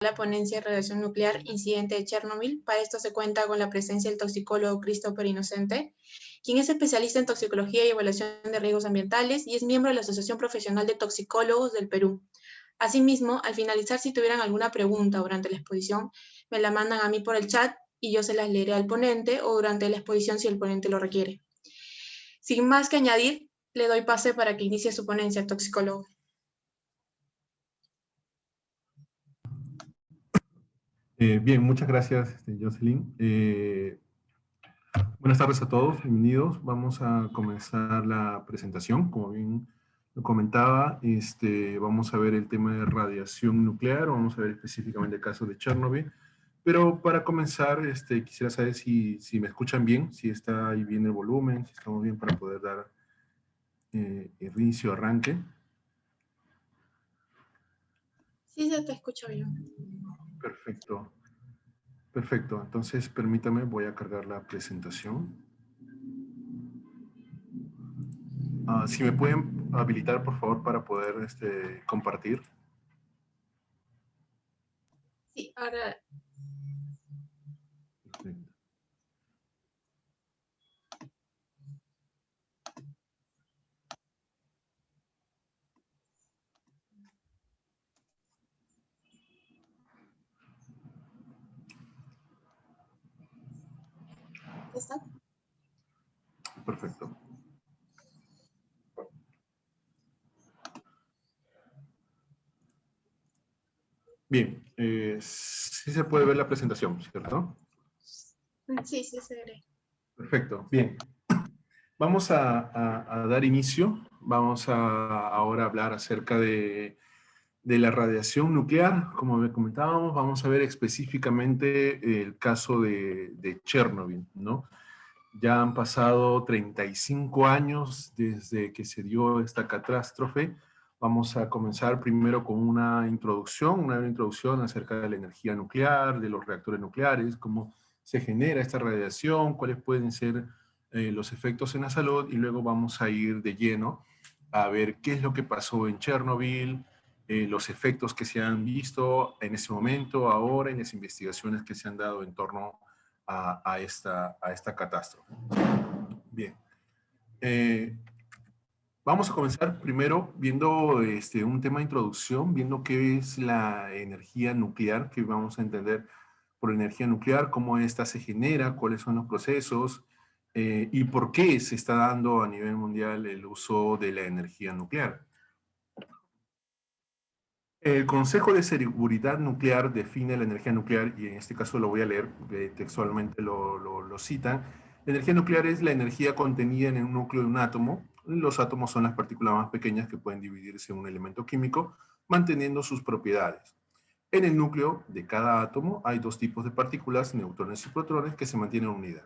la ponencia de radiación nuclear incidente de Chernobyl. Para esto se cuenta con la presencia del toxicólogo Christopher Inocente, quien es especialista en toxicología y evaluación de riesgos ambientales y es miembro de la Asociación Profesional de Toxicólogos del Perú. Asimismo, al finalizar, si tuvieran alguna pregunta durante la exposición, me la mandan a mí por el chat y yo se las leeré al ponente o durante la exposición si el ponente lo requiere. Sin más que añadir, le doy pase para que inicie su ponencia, toxicólogo. Bien, muchas gracias, Jocelyn. Buenas tardes a todos, bienvenidos. Vamos a comenzar la presentación. Como bien lo comentaba, vamos a ver el tema de radiación nuclear, vamos a ver específicamente el caso de Chernobyl. Pero para comenzar, quisiera saber si me escuchan bien, si está ahí bien el volumen, si estamos bien para poder dar inicio, arranque. Sí, se te escucha bien. Perfecto. Perfecto, entonces permítame, voy a cargar la presentación. Si me pueden habilitar, por favor, para poder compartir. Sí, ahora... Perfecto. ¿Está? Perfecto. Bien, sí se puede ver la presentación, ¿cierto? Sí, sí, se ve. Perfecto, bien. Vamos a dar inicio. Vamos a ahora hablar acerca de la radiación nuclear. Como me comentábamos, vamos a ver específicamente el caso de Chernobyl, ¿no? Ya han pasado 35 años desde que se dio esta catástrofe. Vamos a comenzar primero con una introducción acerca de la energía nuclear, de los reactores nucleares, cómo se genera esta radiación, cuáles pueden ser los efectos en la salud, y luego vamos a ir de lleno a ver qué es lo que pasó en Chernobyl, los efectos que se han visto en ese momento, ahora, en las investigaciones que se han dado en torno a esta catástrofe. Bien. Vamos a comenzar primero viendo un tema de introducción, viendo qué es la energía nuclear, que vamos a entender por energía nuclear, cómo esta se genera, cuáles son los procesos y por qué se está dando a nivel mundial el uso de la energía nuclear. El Consejo de Seguridad Nuclear define la energía nuclear, y en este caso lo voy a leer, textualmente lo citan. La energía nuclear es la energía contenida en el núcleo de un átomo. Los átomos son las partículas más pequeñas que pueden dividirse en un elemento químico, manteniendo sus propiedades. En el núcleo de cada átomo hay dos tipos de partículas, neutrones y protones, que se mantienen unidas.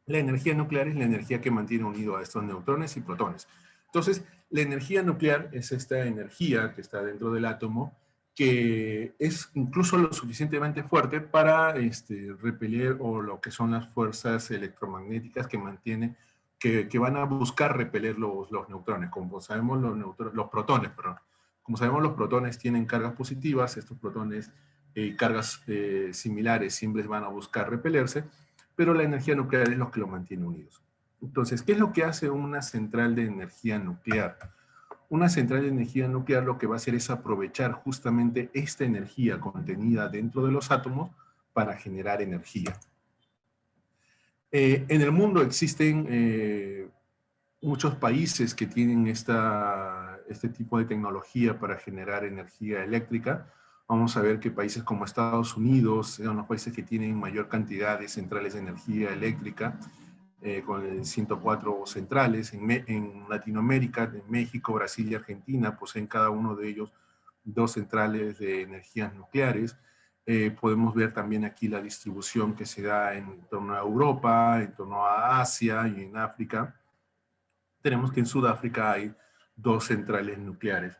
La energía nuclear es la energía que mantiene unido a estos neutrones y protones. Entonces, la energía nuclear es esta energía que está dentro del átomo, que es incluso lo suficientemente fuerte para repeler o lo que son las fuerzas electromagnéticas que van a buscar repeler los neutrones. Como sabemos, los protones, perdón. Como sabemos, los protones tienen cargas positivas, estos protones y cargas similares siempre van a buscar repelerse, pero la energía nuclear es lo que lo mantiene unidos. Entonces, ¿qué es lo que hace una central de energía nuclear? Una central de energía nuclear lo que va a hacer es aprovechar justamente esta energía contenida dentro de los átomos para generar energía. En el mundo existen muchos países que tienen este tipo de tecnología para generar energía eléctrica. Vamos a ver que países como Estados Unidos son los países que tienen mayor cantidad de centrales de energía eléctrica, con 104 centrales. En Latinoamérica, en México, Brasil y Argentina, poseen cada uno de ellos dos centrales de energías nucleares. Podemos ver también aquí la distribución que se da en torno a Europa, en torno a Asia y en África. Tenemos que en Sudáfrica hay dos centrales nucleares.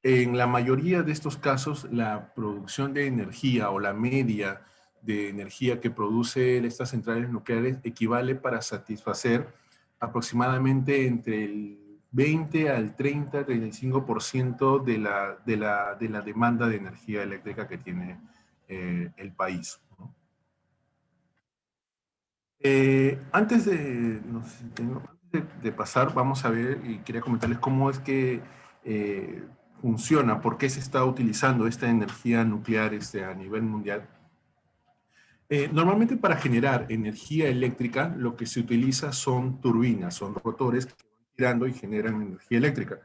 En la mayoría de estos casos, la producción de energía o la media de energía que produce estas centrales nucleares equivale para satisfacer aproximadamente entre el 20 al 30, 35% de la demanda de energía eléctrica que tiene el país, ¿no? Antes de, no sé si tengo, antes de pasar, vamos a ver, y quería comentarles cómo es que funciona, por qué se está utilizando esta energía nuclear a nivel mundial. Normalmente para generar energía eléctrica, lo que se utiliza son turbinas, son rotores que van girando y generan energía eléctrica.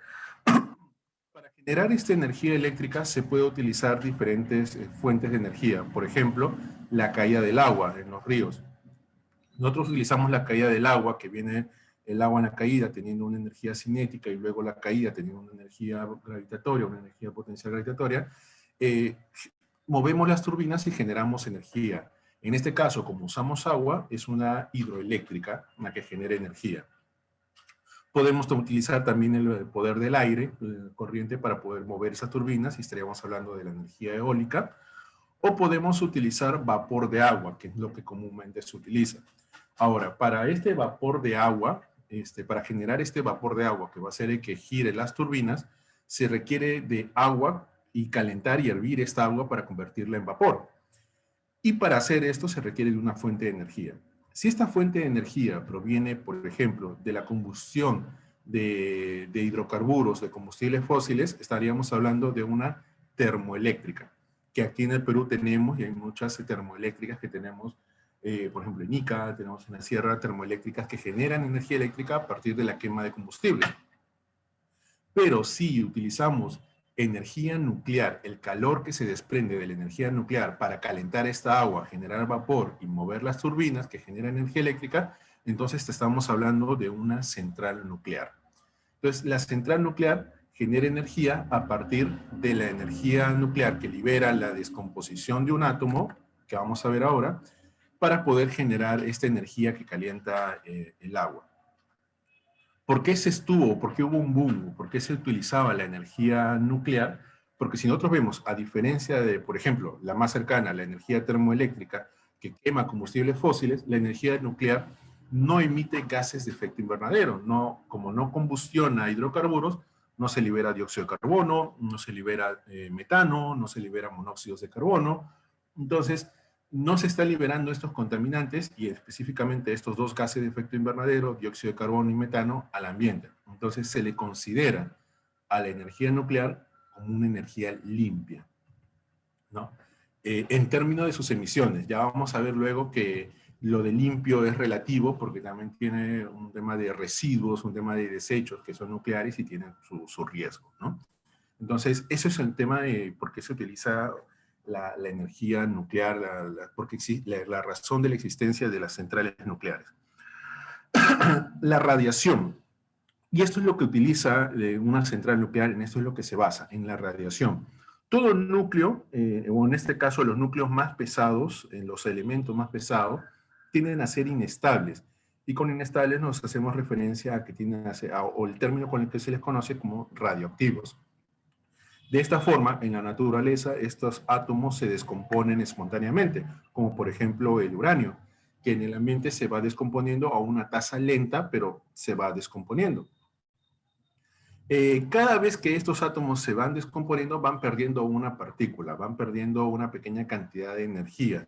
Para generar esta energía eléctrica se puede utilizar diferentes fuentes de energía. Por ejemplo, la caída del agua en los ríos. Nosotros utilizamos la caída del agua, que viene el agua en la caída teniendo una energía cinética y luego la caída teniendo una energía gravitatoria, una energía potencial gravitatoria. Movemos las turbinas y generamos energía. En este caso, como usamos agua, es una hidroeléctrica la que genera energía. Podemos utilizar también el poder del aire, corriente, para poder mover esas turbinas, y estaríamos hablando de la energía eólica. O podemos utilizar vapor de agua, que es lo que comúnmente se utiliza. Ahora, para este vapor de agua, para generar este vapor de agua, que va a ser el que gire las turbinas, se requiere de agua y calentar y hervir esta agua para convertirla en vapor. Y para hacer esto se requiere de una fuente de energía. Si esta fuente de energía proviene, por ejemplo, de la combustión de hidrocarburos, de combustibles fósiles, estaríamos hablando de una termoeléctrica, que aquí en el Perú tenemos, y hay muchas termoeléctricas que tenemos, por ejemplo en Ica, tenemos en la sierra termoeléctricas que generan energía eléctrica a partir de la quema de combustible. Pero si utilizamos energía nuclear, el calor que se desprende de la energía nuclear para calentar esta agua, generar vapor y mover las turbinas que generan energía eléctrica, entonces estamos hablando de una central nuclear. Entonces, la central nuclear genera energía a partir de la energía nuclear que libera la descomposición de un átomo, que vamos a ver ahora, para poder generar esta energía que calienta el agua. ¿Por qué se estuvo? ¿Por qué hubo un boom? ¿Por qué se utilizaba la energía nuclear? Porque si nosotros vemos, a diferencia de, por ejemplo, la más cercana, la energía termoeléctrica, que quema combustibles fósiles, la energía nuclear no emite gases de efecto invernadero. No, como no combustiona hidrocarburos, no se libera dióxido de carbono, no se libera metano, no se libera monóxidos de carbono. Entonces, no se están liberando estos contaminantes, y específicamente estos dos gases de efecto invernadero, dióxido de carbono y metano, al ambiente. Entonces se le considera a la energía nuclear como una energía limpia, ¿no? En términos de sus emisiones, ya vamos a ver luego que lo de limpio es relativo, porque también tiene un tema de residuos, un tema de desechos que son nucleares y tienen su riesgo, ¿no? Entonces, eso es el tema de por qué se utiliza la energía nuclear, porque la razón de la existencia de las centrales nucleares. La radiación. Y esto es lo que utiliza una central nuclear, en esto es lo que se basa, en la radiación. Todo núcleo, o en este caso los núcleos más pesados, los elementos más pesados, tienden a ser inestables. Y con inestables nos hacemos referencia a que tienden a ser, o el término con el que se les conoce como radioactivos. De esta forma, en la naturaleza, estos átomos se descomponen espontáneamente, como por ejemplo el uranio, que en el ambiente se va descomponiendo a una tasa lenta, pero se va descomponiendo. Cada vez que estos átomos se van descomponiendo, van perdiendo una partícula, van perdiendo una pequeña cantidad de energía,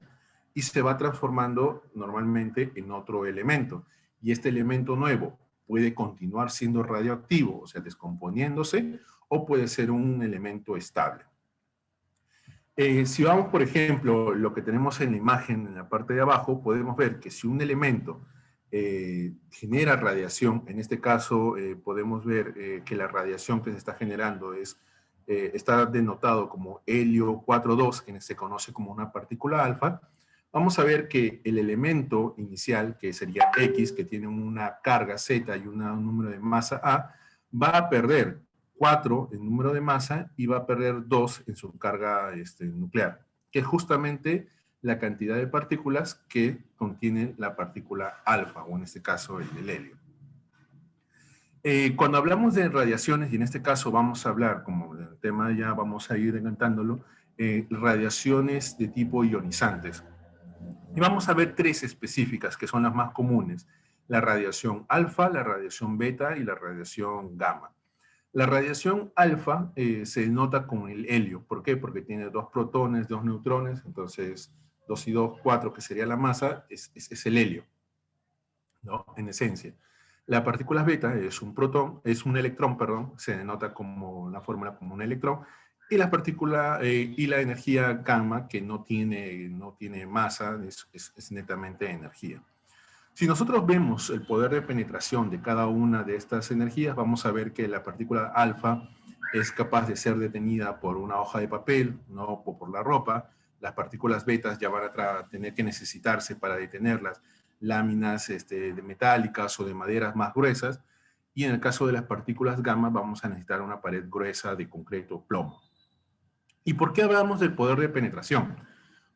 y se va transformando normalmente en otro elemento. Y este elemento nuevo puede continuar siendo radioactivo, o sea, descomponiéndose, o puede ser un elemento estable. Si vamos, por ejemplo, lo que tenemos en la imagen en la parte de abajo, podemos ver que si un elemento genera radiación, en este caso podemos ver que la radiación que se está generando está denotado como helio 4,2, que se conoce como una partícula alfa. Vamos a ver que el elemento inicial, que sería X, que tiene una carga Z y un número de masa A, va a perder 4 en número de masa y va a perder 2 en su carga nuclear, que es justamente la cantidad de partículas que contiene la partícula alfa, o en este caso el helio. Cuando hablamos de radiaciones, y en este caso vamos a hablar, como el tema ya vamos a ir adelantándolo, radiaciones de tipo ionizantes. Y vamos a ver 3 específicas, que son las más comunes, la radiación alfa, la radiación beta y la radiación gamma. La radiación alfa se denota con el helio. ¿Por qué? Porque tiene 2 protones, 2 neutrones, entonces 2 y 2, 4, que sería la masa, es el helio, ¿no? En esencia. La partícula beta es un electrón, perdón, se denota como la fórmula como un electrón, y la partícula y la energía gamma, que no tiene masa, es netamente energía. Si nosotros vemos el poder de penetración de cada una de estas energías, vamos a ver que la partícula alfa es capaz de ser detenida por una hoja de papel, no o por la ropa. Las partículas betas ya van a tener que necesitarse para detenerlas láminas de metálicas o de maderas más gruesas. Y en el caso de las partículas gamma vamos a necesitar una pared gruesa de concreto o plomo. ¿Y por qué hablamos del poder de penetración?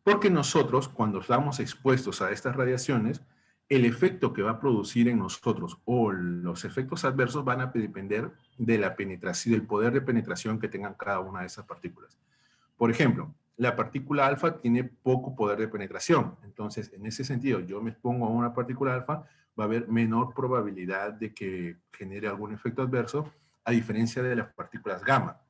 Porque nosotros, cuando estamos expuestos a estas radiaciones, el efecto que va a producir en nosotros o los efectos adversos van a depender de la penetración, del poder de penetración que tengan cada una de esas partículas. Por ejemplo, la partícula alfa tiene poco poder de penetración. Entonces, en ese sentido, yo me expongo a una partícula alfa, va a haber menor probabilidad de que genere algún efecto adverso, a diferencia de las partículas gamma.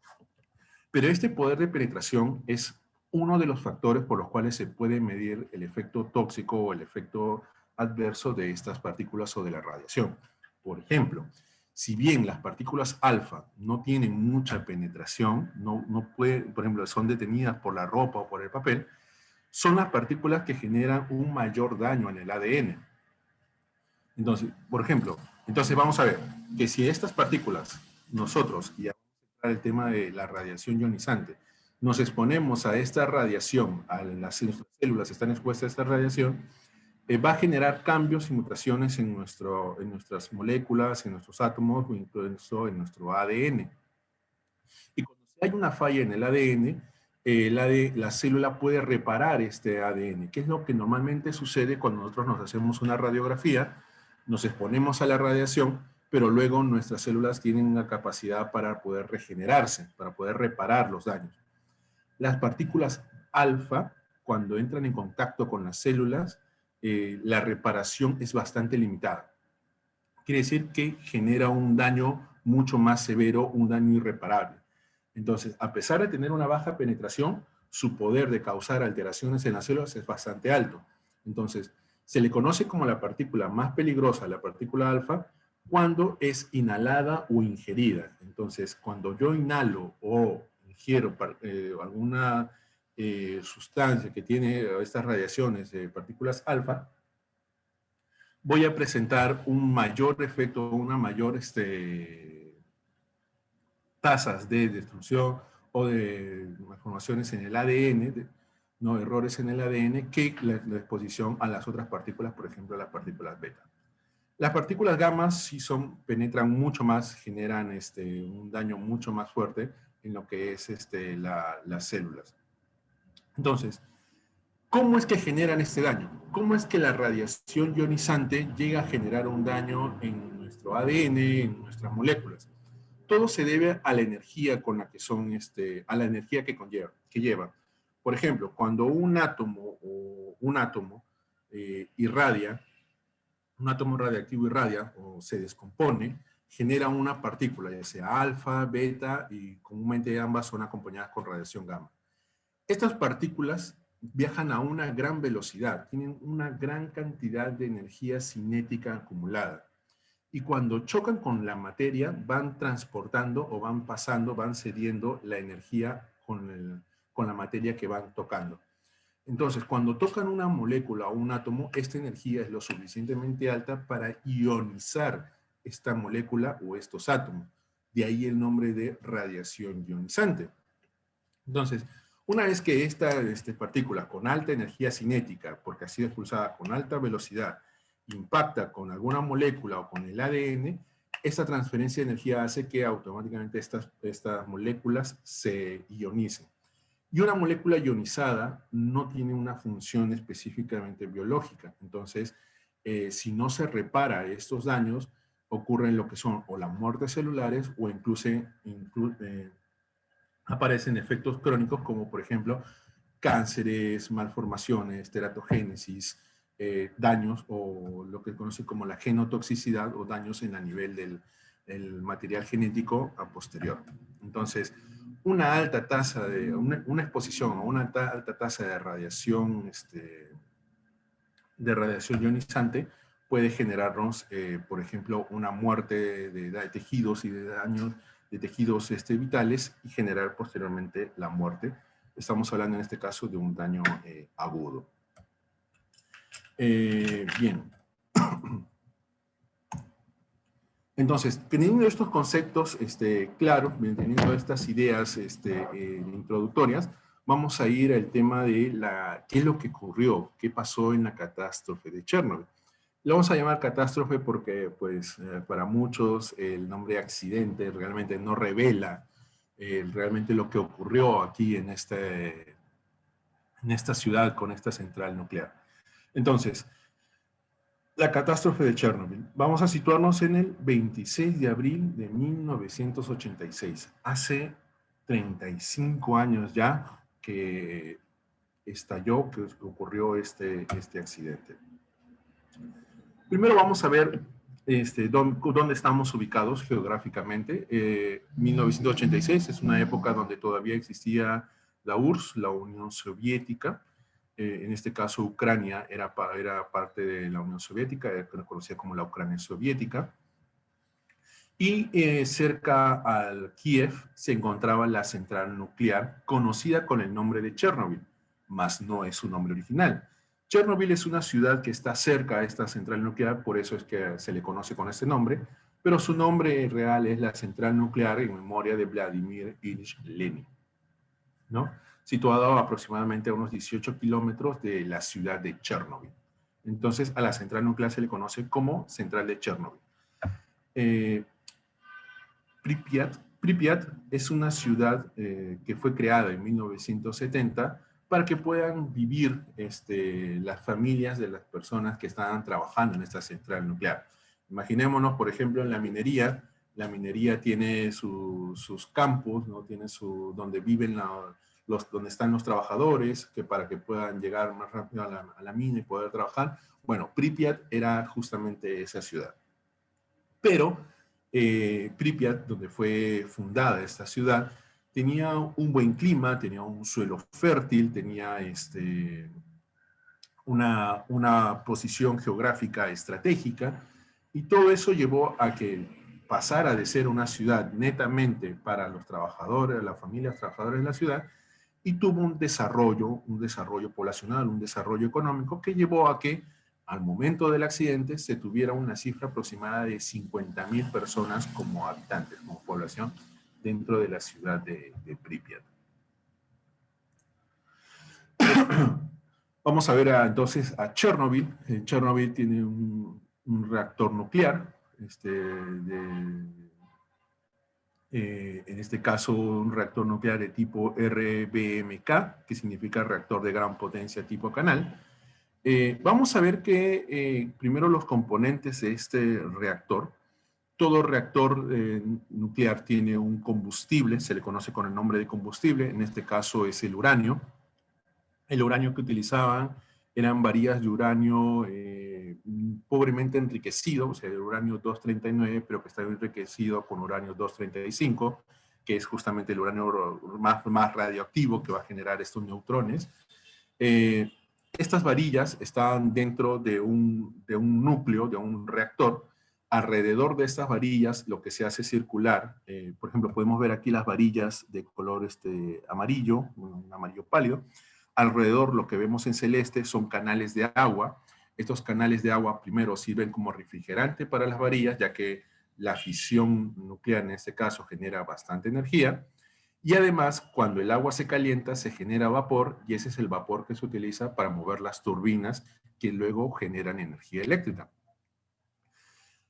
Pero este poder de penetración es uno de los factores por los cuales se puede medir el efecto tóxico o el efecto adverso de estas partículas o de la radiación. Por ejemplo, si bien las partículas alfa no tienen mucha penetración, no pueden, por ejemplo, son detenidas por la ropa o por el papel, son las partículas que generan un mayor daño en el ADN. Entonces, por ejemplo, vamos a ver que si estas partículas, nosotros, y el tema de la radiación ionizante, nos exponemos a esta radiación, nuestras células están expuestas a esta radiación, va a generar cambios y mutaciones en nuestras moléculas, en nuestros átomos o incluso en nuestro ADN. Y cuando hay una falla en el ADN, la célula puede reparar este ADN, que es lo que normalmente sucede cuando nosotros nos hacemos una radiografía, nos exponemos a la radiación, pero luego nuestras células tienen una capacidad para poder regenerarse, para poder reparar los daños. Las partículas alfa, cuando entran en contacto con las células, la reparación es bastante limitada. Quiere decir que genera un daño mucho más severo, un daño irreparable. Entonces, a pesar de tener una baja penetración, su poder de causar alteraciones en las células es bastante alto. Entonces, se le conoce como la partícula más peligrosa, la partícula alfa, cuando es inhalada o ingerida. Entonces, cuando yo inhalo o ingiero alguna sustancia que tiene estas radiaciones de partículas alfa, voy a presentar un mayor efecto, una mayor tasas de destrucción o de malformaciones en el ADN, no errores en el ADN, que la exposición a las otras partículas, por ejemplo, las partículas beta. Las partículas gamma sí penetran mucho más, generan un daño mucho más fuerte en lo que es las células. Entonces, ¿cómo es que generan este daño? ¿Cómo es que la radiación ionizante llega a generar un daño en nuestro ADN, en nuestras moléculas? Todo se debe a la energía con la que a la energía que lleva. Por ejemplo, cuando un átomo irradia, un átomo radiactivo irradia o se descompone, genera una partícula, ya sea alfa, beta, y comúnmente ambas son acompañadas con radiación gamma. Estas partículas viajan a una gran velocidad, tienen una gran cantidad de energía cinética acumulada. Y cuando chocan con la materia, van transportando o van pasando, van cediendo la energía con la materia que van tocando. Entonces, cuando tocan una molécula o un átomo, esta energía es lo suficientemente alta para ionizar esta molécula o estos átomos. De ahí el nombre de radiación ionizante. Entonces, una vez que esta partícula con alta energía cinética, porque ha sido expulsada con alta velocidad, impacta con alguna molécula o con el ADN, esta transferencia de energía hace que automáticamente estas moléculas se ionicen. Y una molécula ionizada no tiene una función específicamente biológica. Entonces, si no se repara estos daños, ocurren lo que son o las muertes celulares o incluso aparecen efectos crónicos como, por ejemplo, cánceres, malformaciones, teratogénesis, daños o lo que se conoce como la genotoxicidad o daños en a nivel del material genético a posterior. Entonces, una alta tasa de, una exposición a una alta tasa de radiación ionizante puede generarnos, por ejemplo, una muerte de tejidos y de daños de tejidos vitales y generar posteriormente la muerte. Estamos hablando en este caso de un daño agudo. Bien. Entonces, teniendo estos conceptos claros, teniendo estas ideas introductorias, vamos a ir al tema de qué es lo que ocurrió, qué pasó en la catástrofe de Chernobyl. Lo vamos a llamar catástrofe porque, pues, para muchos el nombre accidente realmente no revela realmente lo que ocurrió aquí en esta ciudad con esta central nuclear. Entonces, la catástrofe de Chernobyl. Vamos a situarnos en el 26 de abril de 1986. Hace 35 años ya que estalló, que ocurrió este accidente. Primero vamos a ver dónde estamos ubicados geográficamente. 1986 es una época donde todavía existía la URSS, la Unión Soviética. En este caso, Ucrania era parte de la Unión Soviética, era conocida como la Ucrania Soviética. Y cerca al Kiev se encontraba la central nuclear, conocida con el nombre de Chernobyl, mas no es su nombre original. Chernobyl es una ciudad que está cerca a esta central nuclear, por eso es que se le conoce con este nombre, pero su nombre real es la central nuclear en memoria de Vladimir Ilich Lenin, ¿no? Situado aproximadamente a unos 18 kilómetros de la ciudad de Chernobyl. Entonces, a la central nuclear se le conoce como central de Chernobyl. Pripyat es una ciudad que fue creada en 1970 para que puedan vivir las familias de las personas que estaban trabajando en esta central nuclear. Imaginémonos, por ejemplo, en la minería. La minería tiene sus campos, ¿no? Tiene donde viven donde están los trabajadores, que para que puedan llegar más rápido a la mina y poder trabajar. Bueno, Pripyat era justamente esa ciudad. Pero Pripyat, donde fue fundada esta ciudad, tenía un buen clima, tenía un suelo fértil, tenía una posición geográfica estratégica, y todo eso llevó a que pasara de ser una ciudad netamente para los trabajadores, las familias trabajadoras de la ciudad, y tuvo un desarrollo poblacional, un desarrollo económico que llevó a que al momento del accidente se tuviera una cifra aproximada de 50.000 personas como habitantes, como población dentro de la ciudad de Pripyat. Vamos a ver entonces a Chernobyl. Chernobyl tiene un reactor nuclear, en este caso un reactor nuclear de tipo RBMK, que significa reactor de gran potencia tipo canal. Vamos a ver que primero los componentes de este reactor. Todo reactor nuclear tiene un combustible, se le conoce con el nombre de combustible, en este caso es el uranio. El uranio que utilizaban eran varillas de uranio pobremente enriquecido, o sea, el uranio 239, pero que está enriquecido con uranio 235, que es justamente el uranio más radioactivo que va a generar estos neutrones. Estas varillas estaban dentro de un núcleo, de un reactor. Alrededor de estas varillas lo que se hace es circular. Por ejemplo, podemos ver aquí las varillas de color amarillo, un amarillo pálido. Alrededor lo que vemos en celeste son canales de agua. Estos canales de agua primero sirven como refrigerante para las varillas, ya que la fisión nuclear en este caso genera bastante energía. Y además, cuando el agua se calienta, se genera vapor, y ese es el vapor que se utiliza para mover las turbinas que luego generan energía eléctrica.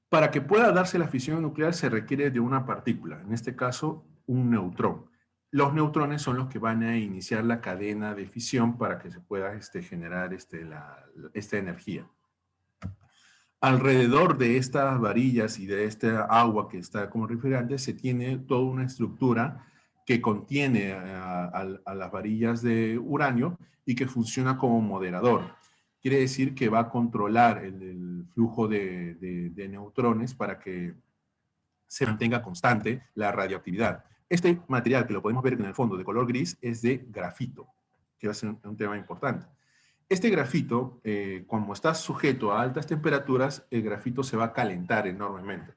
Para que pueda darse la fisión nuclear se requiere de una partícula, en este caso un neutrón. Los neutrones son los que van a iniciar la cadena de fisión para que se pueda generar esta energía. Alrededor de estas varillas y de esta agua que está como refrigerante se tiene toda una estructura que contiene a las varillas de uranio y que funciona como moderador. quiere decir que va a controlar el flujo de neutrones para que se mantenga constante la radioactividad. Este material, que lo podemos ver en el fondo de color gris, es de grafito, que va a ser un tema importante. Este grafito, como está sujeto a altas temperaturas, el grafito se va a calentar enormemente.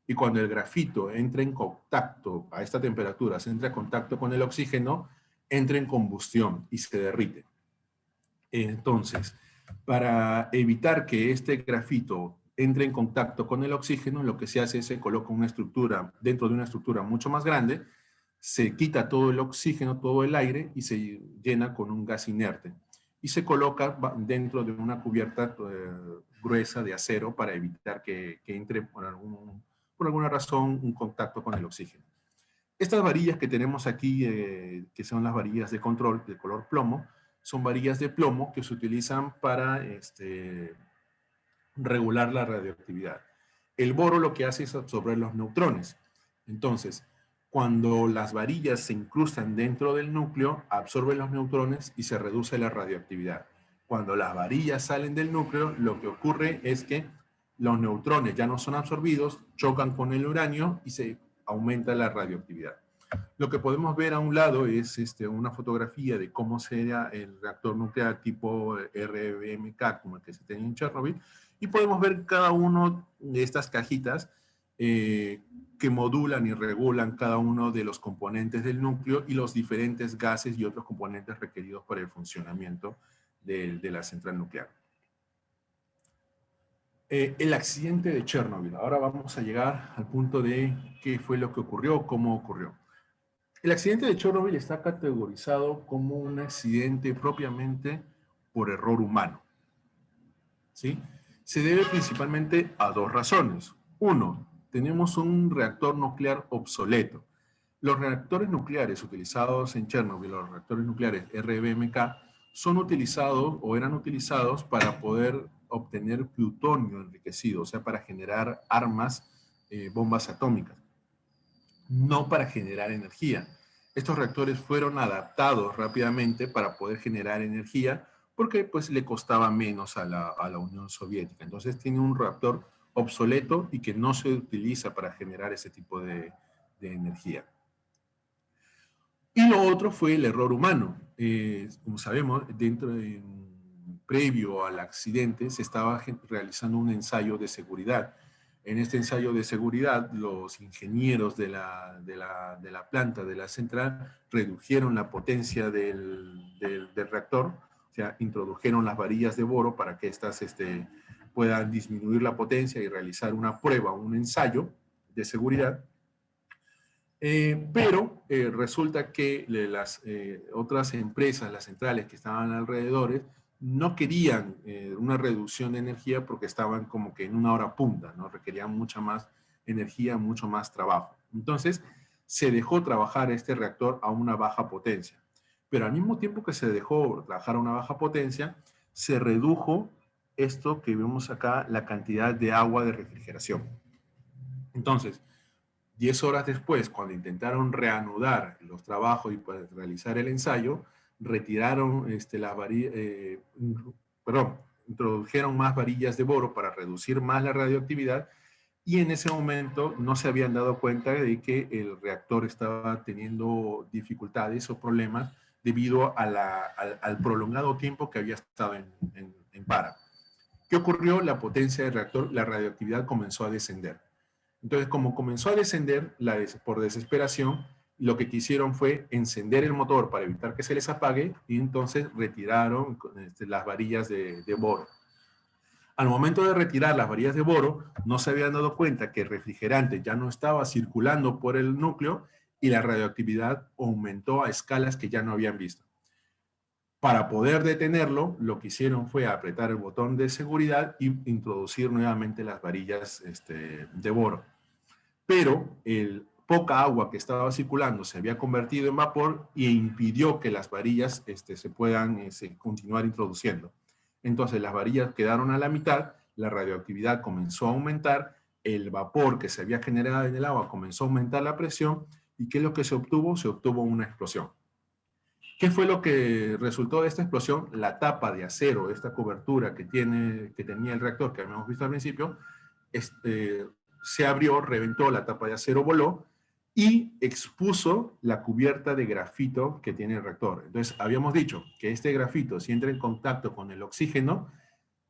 Y cuando el grafito entra en contacto a esta temperatura, se entra en contacto con el oxígeno, entra en combustión y se derrite. Entonces, para evitar que este grafito entre en contacto con el oxígeno, lo que se hace es se coloca una estructura, dentro de una estructura mucho más grande, se quita todo el oxígeno, todo el aire y se llena con un gas inerte. Y se coloca dentro de una cubierta gruesa de acero para evitar que entre por alguna razón un contacto con el oxígeno. Estas varillas que tenemos aquí, que son las varillas de control de color plomo, son varillas de plomo que se utilizan para regular la radioactividad. El boro lo que hace es absorber los neutrones. Entonces, cuando las varillas se incrustan dentro del núcleo, absorben los neutrones y se reduce la radioactividad. Cuando las varillas salen del núcleo, lo que ocurre es que los neutrones ya no son absorbidos, chocan con el uranio y se aumenta la radioactividad. Lo que podemos ver a un lado es una fotografía de cómo sería el reactor nuclear tipo RBMK, como el que se tenía en Chernobyl, y podemos ver cada uno de estas cajitas que modulan y regulan cada uno de los componentes del núcleo y los diferentes gases y otros componentes requeridos para el funcionamiento de la central nuclear. El accidente de Chernobyl. Ahora vamos a llegar al punto de qué fue lo que ocurrió, cómo ocurrió. El accidente de Chernobyl está categorizado como un accidente propiamente por error humano, ¿sí? Se debe principalmente a dos razones. Uno, tenemos un reactor nuclear obsoleto. Los reactores nucleares utilizados en Chernobyl, los reactores nucleares RBMK, son utilizados o eran utilizados para poder obtener plutonio enriquecido, o sea, para generar armas, bombas atómicas, no para generar energía. Estos reactores fueron adaptados rápidamente para poder generar energía porque pues le costaba menos a la Unión Soviética. Entonces tiene un reactor obsoleto y que no se utiliza para generar ese tipo de energía. Y lo otro fue el error humano. Como sabemos, previo al accidente se estaba realizando un ensayo de seguridad. En este ensayo de seguridad, los ingenieros de la planta, de la central, redujeron la potencia del reactor, o sea, introdujeron las varillas de boro para que éstas puedan disminuir la potencia y realizar una prueba, un ensayo de seguridad. Pero resulta que las otras empresas, las centrales que estaban alrededor, no querían una reducción de energía porque estaban como que en una hora punta, ¿no? Requerían mucha más energía, mucho más trabajo. Entonces, se dejó trabajar este reactor a una baja potencia. Pero al mismo tiempo que se dejó trabajar a una baja potencia, se redujo esto que vemos acá, la cantidad de agua de refrigeración. Entonces, 10 horas después, cuando intentaron reanudar los trabajos y pues, realizar el ensayo, retiraron introdujeron más varillas de boro para reducir más la radioactividad y en ese momento no se habían dado cuenta de que el reactor estaba teniendo dificultades o problemas debido a al prolongado tiempo que había estado en para. ¿Qué ocurrió? La potencia del reactor, la radioactividad comenzó a descender. Entonces, como comenzó a descender por desesperación, lo que quisieron fue encender el motor para evitar que se les apague y entonces retiraron las varillas de boro. Al momento de retirar las varillas de boro, no se habían dado cuenta que el refrigerante ya no estaba circulando por el núcleo y la radioactividad aumentó a escalas que ya no habían visto. Para poder detenerlo, lo que hicieron fue apretar el botón de seguridad y introducir nuevamente las varillas de boro. Pero poca agua que estaba circulando se había convertido en vapor e impidió que las varillas se puedan continuar introduciendo. Entonces las varillas quedaron a la mitad, la radioactividad comenzó a aumentar, el vapor que se había generado en el agua comenzó a aumentar la presión, ¿y qué es lo que se obtuvo? Se obtuvo una explosión. ¿Qué fue lo que resultó de esta explosión? La tapa de acero, esta cobertura que tenía el reactor que habíamos visto al principio, se abrió, reventó, la tapa de acero voló y expuso la cubierta de grafito que tiene el reactor. Entonces, habíamos dicho que este grafito, si entra en contacto con el oxígeno,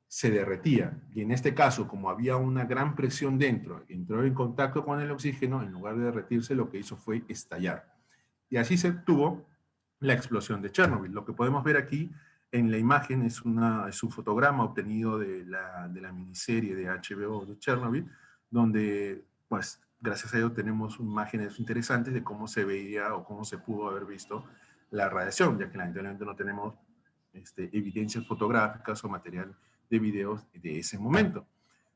se derretía. Y en este caso, como había una gran presión dentro, entró en contacto con el oxígeno, en lugar de derretirse, lo que hizo fue estallar. Y así se tuvo la explosión de Chernobyl. Lo que podemos ver aquí en la imagen es un fotograma obtenido de la miniserie de HBO de Chernobyl, donde, pues, gracias a ello tenemos imágenes interesantes de cómo se veía o cómo se pudo haber visto la radiación, ya que lamentablemente no tenemos evidencias fotográficas o material de videos de ese momento.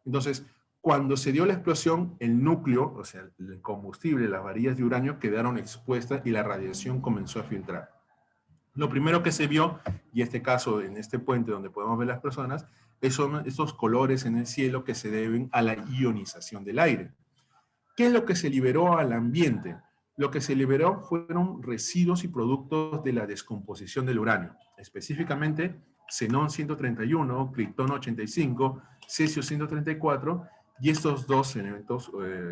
Entonces, cuando se dio la explosión, el núcleo, o sea, el combustible, las varillas de uranio quedaron expuestas y la radiación comenzó a filtrar. Lo primero que se vio, y este caso en este puente donde podemos ver las personas, son estos colores en el cielo que se deben a la ionización del aire. ¿Qué es lo que se liberó al ambiente? Lo que se liberó fueron residuos y productos de la descomposición del uranio, específicamente xenón 131, criptón 85, cesio 134, y estos dos elementos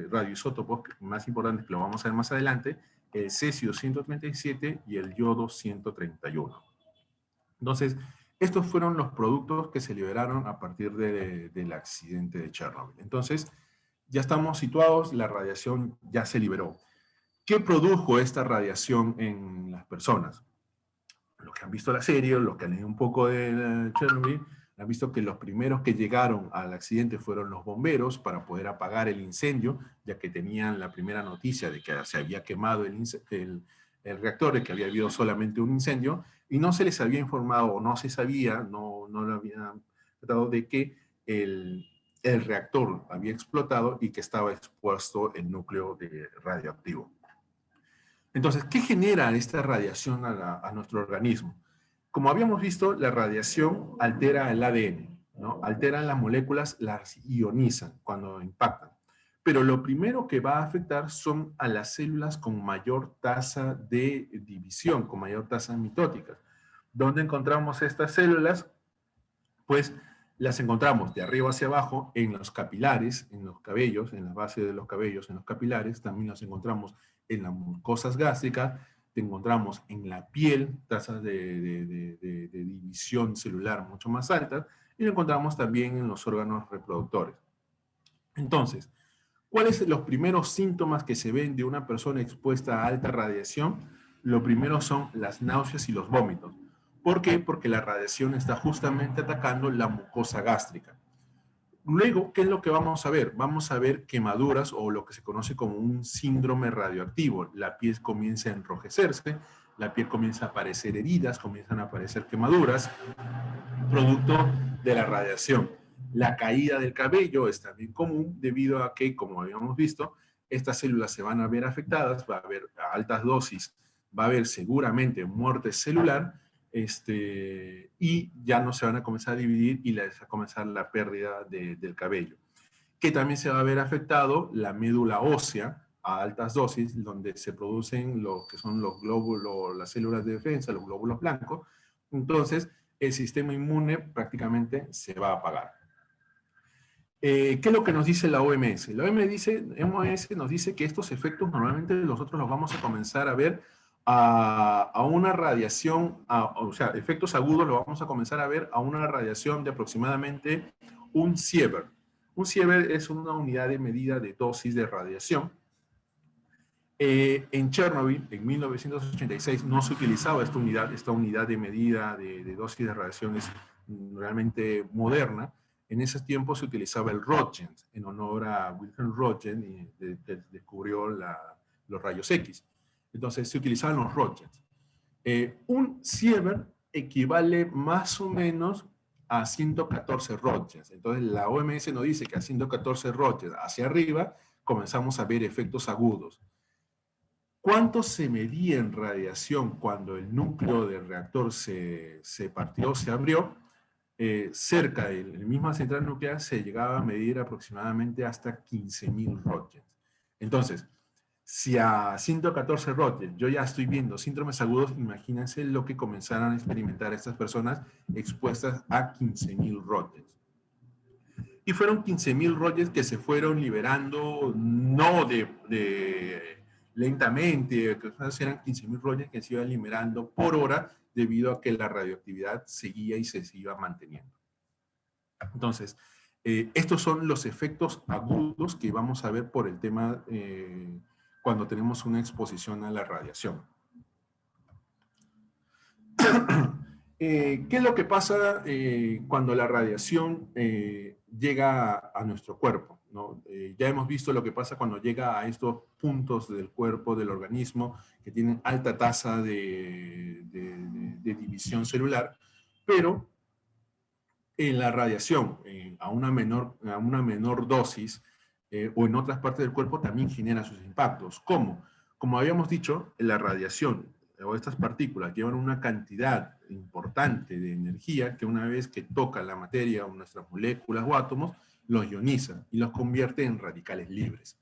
radioisótopos más importantes que lo vamos a ver más adelante, el cesio 137 y el yodo 131. Entonces, estos fueron los productos que se liberaron a partir del accidente de Chernobyl. Entonces, ya estamos situados, la radiación ya se liberó. ¿Qué produjo esta radiación en las personas? Los que han visto la serie, los que han leído un poco de Chernobyl, han visto que los primeros que llegaron al accidente fueron los bomberos para poder apagar el incendio, ya que tenían la primera noticia de que se había quemado el reactor, de que había habido solamente un incendio, y no se les había informado, o no se sabía, no lo habían tratado de que el reactor había explotado y que estaba expuesto el núcleo radioactivo. Entonces, ¿qué genera esta radiación a nuestro organismo? Como habíamos visto, la radiación altera el ADN, ¿no? Alteran las moléculas, las ionizan cuando impactan. Pero lo primero que va a afectar son a las células con mayor tasa de división, con mayor tasa mitótica. ¿Dónde encontramos estas células? Pues las encontramos de arriba hacia abajo en los capilares, en los cabellos, en la base de los cabellos, en los capilares. También las encontramos en las mucosas gástricas, te encontramos en la piel, tasas de división celular mucho más altas, y lo encontramos también en los órganos reproductores. Entonces, ¿cuáles son los primeros síntomas que se ven de una persona expuesta a alta radiación? Lo primero son las náuseas y los vómitos. ¿Por qué? Porque la radiación está justamente atacando la mucosa gástrica. Luego, ¿qué es lo que vamos a ver? Vamos a ver quemaduras o lo que se conoce como un síndrome radioactivo. La piel comienza a enrojecerse, la piel comienza a aparecer heridas, comienzan a aparecer quemaduras, producto de la radiación. La caída del cabello es también común debido a que, como habíamos visto, estas células se van a ver afectadas, va a haber a altas dosis, va a haber seguramente muerte celular, y ya no se van a comenzar a dividir y va a comenzar la pérdida del cabello. Que también se va a ver afectado la médula ósea a altas dosis, donde se producen lo que son los glóbulos, las células de defensa, los glóbulos blancos. Entonces, el sistema inmune prácticamente se va a apagar. ¿Qué es lo que nos dice la OMS? La OMS nos dice que estos efectos normalmente nosotros los vamos a comenzar a ver a una radiación, o sea, efectos agudos los vamos a comenzar a ver a una radiación de aproximadamente un sievert. Un sievert es una unidad de medida de dosis de radiación. En Chernobyl, en 1986, no se utilizaba esta unidad de medida de dosis de radiación es realmente moderna. En ese tiempo se utilizaba el Röntgen, en honor a Wilhelm Röntgen, que descubrió los rayos X. Entonces se utilizaban los Röntgen. Un sievert equivale más o menos a 114 Röntgen. Entonces la OMS nos dice que a 114 Röntgen hacia arriba comenzamos a ver efectos agudos. ¿Cuánto se medía en radiación cuando el núcleo del reactor se partió, se abrió? Cerca de la misma central nuclear se llegaba a medir aproximadamente hasta 15.000 Röntgen. Entonces, Si a 114 Röntgen yo ya estoy viendo síndromes agudos, imagínense lo que comenzaron a experimentar estas personas expuestas a 15.000 Röntgen. Y fueron 15.000 Röntgen que se fueron liberando, no lentamente, eran 15.000 Röntgen que se iban liberando por hora debido a que la radioactividad seguía y se iba manteniendo. Entonces, estos son los efectos agudos que vamos a ver por el tema cuando tenemos una exposición a la radiación. ¿Qué es lo que pasa cuando la radiación llega a nuestro cuerpo, ¿no? Ya hemos visto lo que pasa cuando llega a estos puntos del cuerpo, del organismo, que tienen alta tasa de división celular, pero en la radiación, a una menor dosis, o en otras partes del cuerpo, también genera sus impactos. ¿Cómo? Como habíamos dicho, la radiación o estas partículas llevan una cantidad importante de energía que una vez que toca la materia o nuestras moléculas o átomos, los ioniza y los convierte en radicales libres.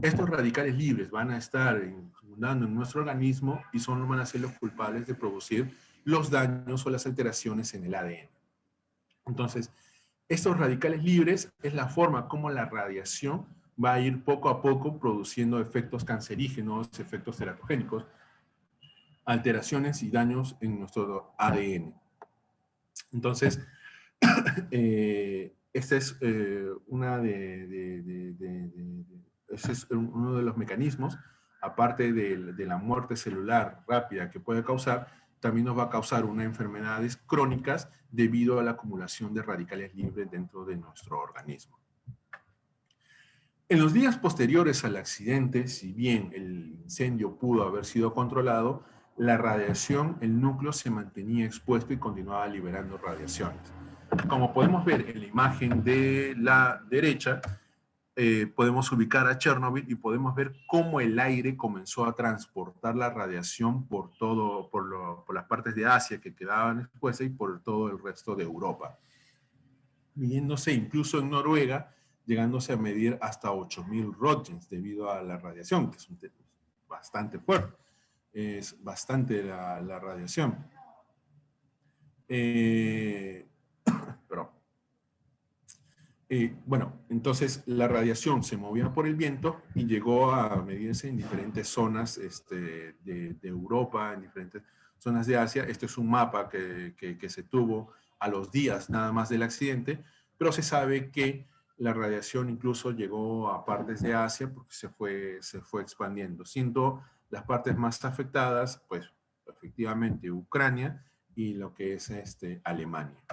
Estos radicales libres van a estar circulando en nuestro organismo y van a ser los culpables de producir los daños o las alteraciones en el ADN. Entonces, estos radicales libres es la forma como la radiación va a ir poco a poco produciendo efectos cancerígenos, efectos teratogénicos, alteraciones y daños en nuestro ADN. Entonces, este es, este es uno de los mecanismos, aparte de la muerte celular rápida que puede causar, también nos va a causar unas enfermedades crónicas debido a la acumulación de radicales libres dentro de nuestro organismo. En los días posteriores al accidente, si bien el incendio pudo haber sido controlado, la radiación, el núcleo se mantenía expuesto y continuaba liberando radiaciones. Como podemos ver en la imagen de la derecha, podemos ubicar a Chernobyl y podemos ver cómo el aire comenzó a transportar la radiación por las partes de Asia que quedaban expuestas y por todo el resto de Europa. Midiéndose incluso en Noruega, llegándose a medir hasta 8.000 Röntgens debido a la radiación, que es bastante fuerte. Es bastante la radiación. Bueno, entonces la radiación se movía por el viento y llegó a medirse en diferentes zonas de Europa, en diferentes zonas de Asia. Este es un mapa que se tuvo a los días nada más del accidente, pero se sabe que la radiación incluso llegó a partes de Asia porque se fue expandiendo, siendo las partes más afectadas, pues efectivamente Ucrania y lo que es Alemania.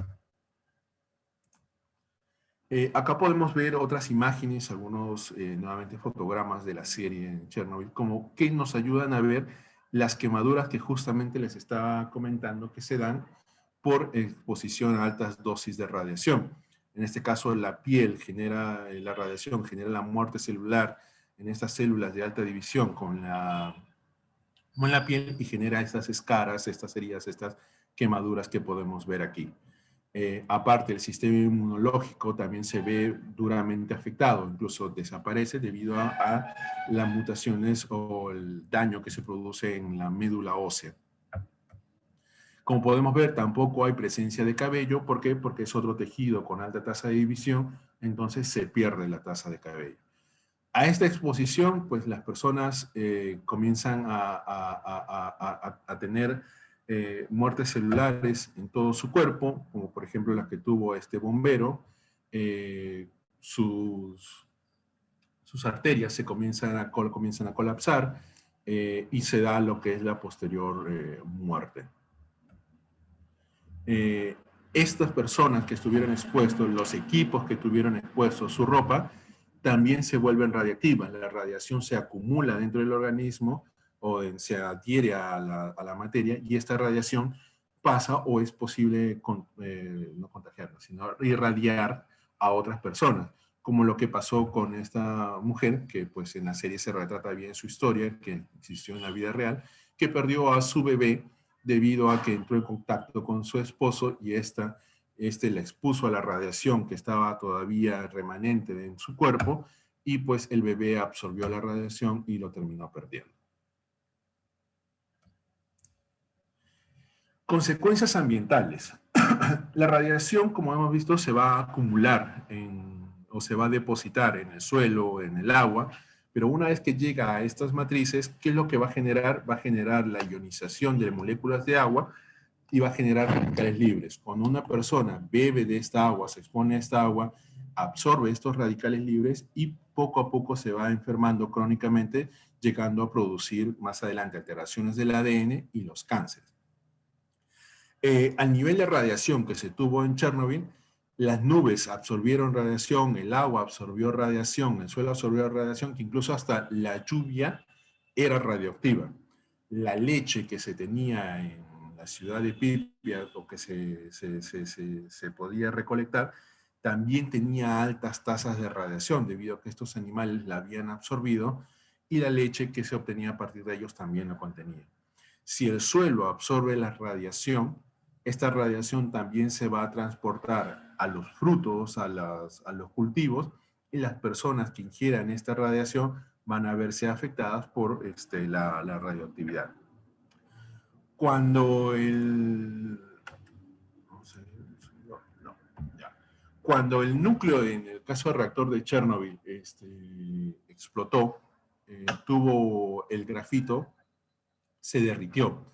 Acá podemos ver otras imágenes, algunos nuevamente fotogramas de la serie en Chernobyl, como que nos ayudan a ver las quemaduras que justamente les estaba comentando que se dan por exposición a altas dosis de radiación. En este caso, la piel genera, la radiación genera la muerte celular en estas células de alta división con la piel y genera estas escaras, estas heridas, estas quemaduras que podemos ver aquí. Aparte, el sistema inmunológico también se ve duramente afectado, incluso desaparece debido a las mutaciones o el daño que se produce en la médula ósea. Como podemos ver, tampoco hay presencia de cabello. ¿Por qué? Porque es otro tejido con alta tasa de división, entonces se pierde la tasa de cabello. A esta exposición, pues las personas comienzan a tener muertes celulares en todo su cuerpo, como por ejemplo las que tuvo este bombero. Sus arterias se comienzan a colapsar y se da lo que es la posterior muerte. Estas personas que estuvieron expuestos, los equipos que estuvieron expuestos, su ropa, también se vuelven radiactivas. La radiación se acumula dentro del organismo o se adhiere a la materia y esta radiación pasa o es posible no contagiarla, sino irradiar a otras personas, como lo que pasó con esta mujer, que pues en la serie se retrata bien su historia, que existió en la vida real, que perdió a su bebé debido a que entró en contacto con su esposo y la expuso a la radiación que estaba todavía remanente en su cuerpo y pues el bebé absorbió la radiación y lo terminó perdiendo. Consecuencias ambientales. La radiación, como hemos visto, se va a acumular o se va a depositar en el suelo, en el agua, pero una vez que llega a estas matrices, ¿qué es lo que va a generar? Va a generar la ionización de moléculas de agua y va a generar radicales libres. Cuando una persona bebe de esta agua, se expone a esta agua, absorbe estos radicales libres y poco a poco se va enfermando crónicamente, llegando a producir más adelante alteraciones del ADN y los cánceres. Al nivel de radiación que se tuvo en Chernobyl, las nubes absorbieron radiación, el agua absorbió radiación, el suelo absorbió radiación, que incluso hasta la lluvia era radioactiva. La leche que se tenía en la ciudad de Pripyat o que se podía recolectar, también tenía altas tasas de radiación debido a que estos animales la habían absorbido y la leche que se obtenía a partir de ellos también lo contenía. Si el suelo absorbe la radiación, esta radiación también se va a transportar a los frutos, a los cultivos, y las personas que ingieran esta radiación van a verse afectadas por la radioactividad. Cuando cuando el núcleo, en el caso del reactor de Chernobyl, explotó, tuvo el grafito, se derritió.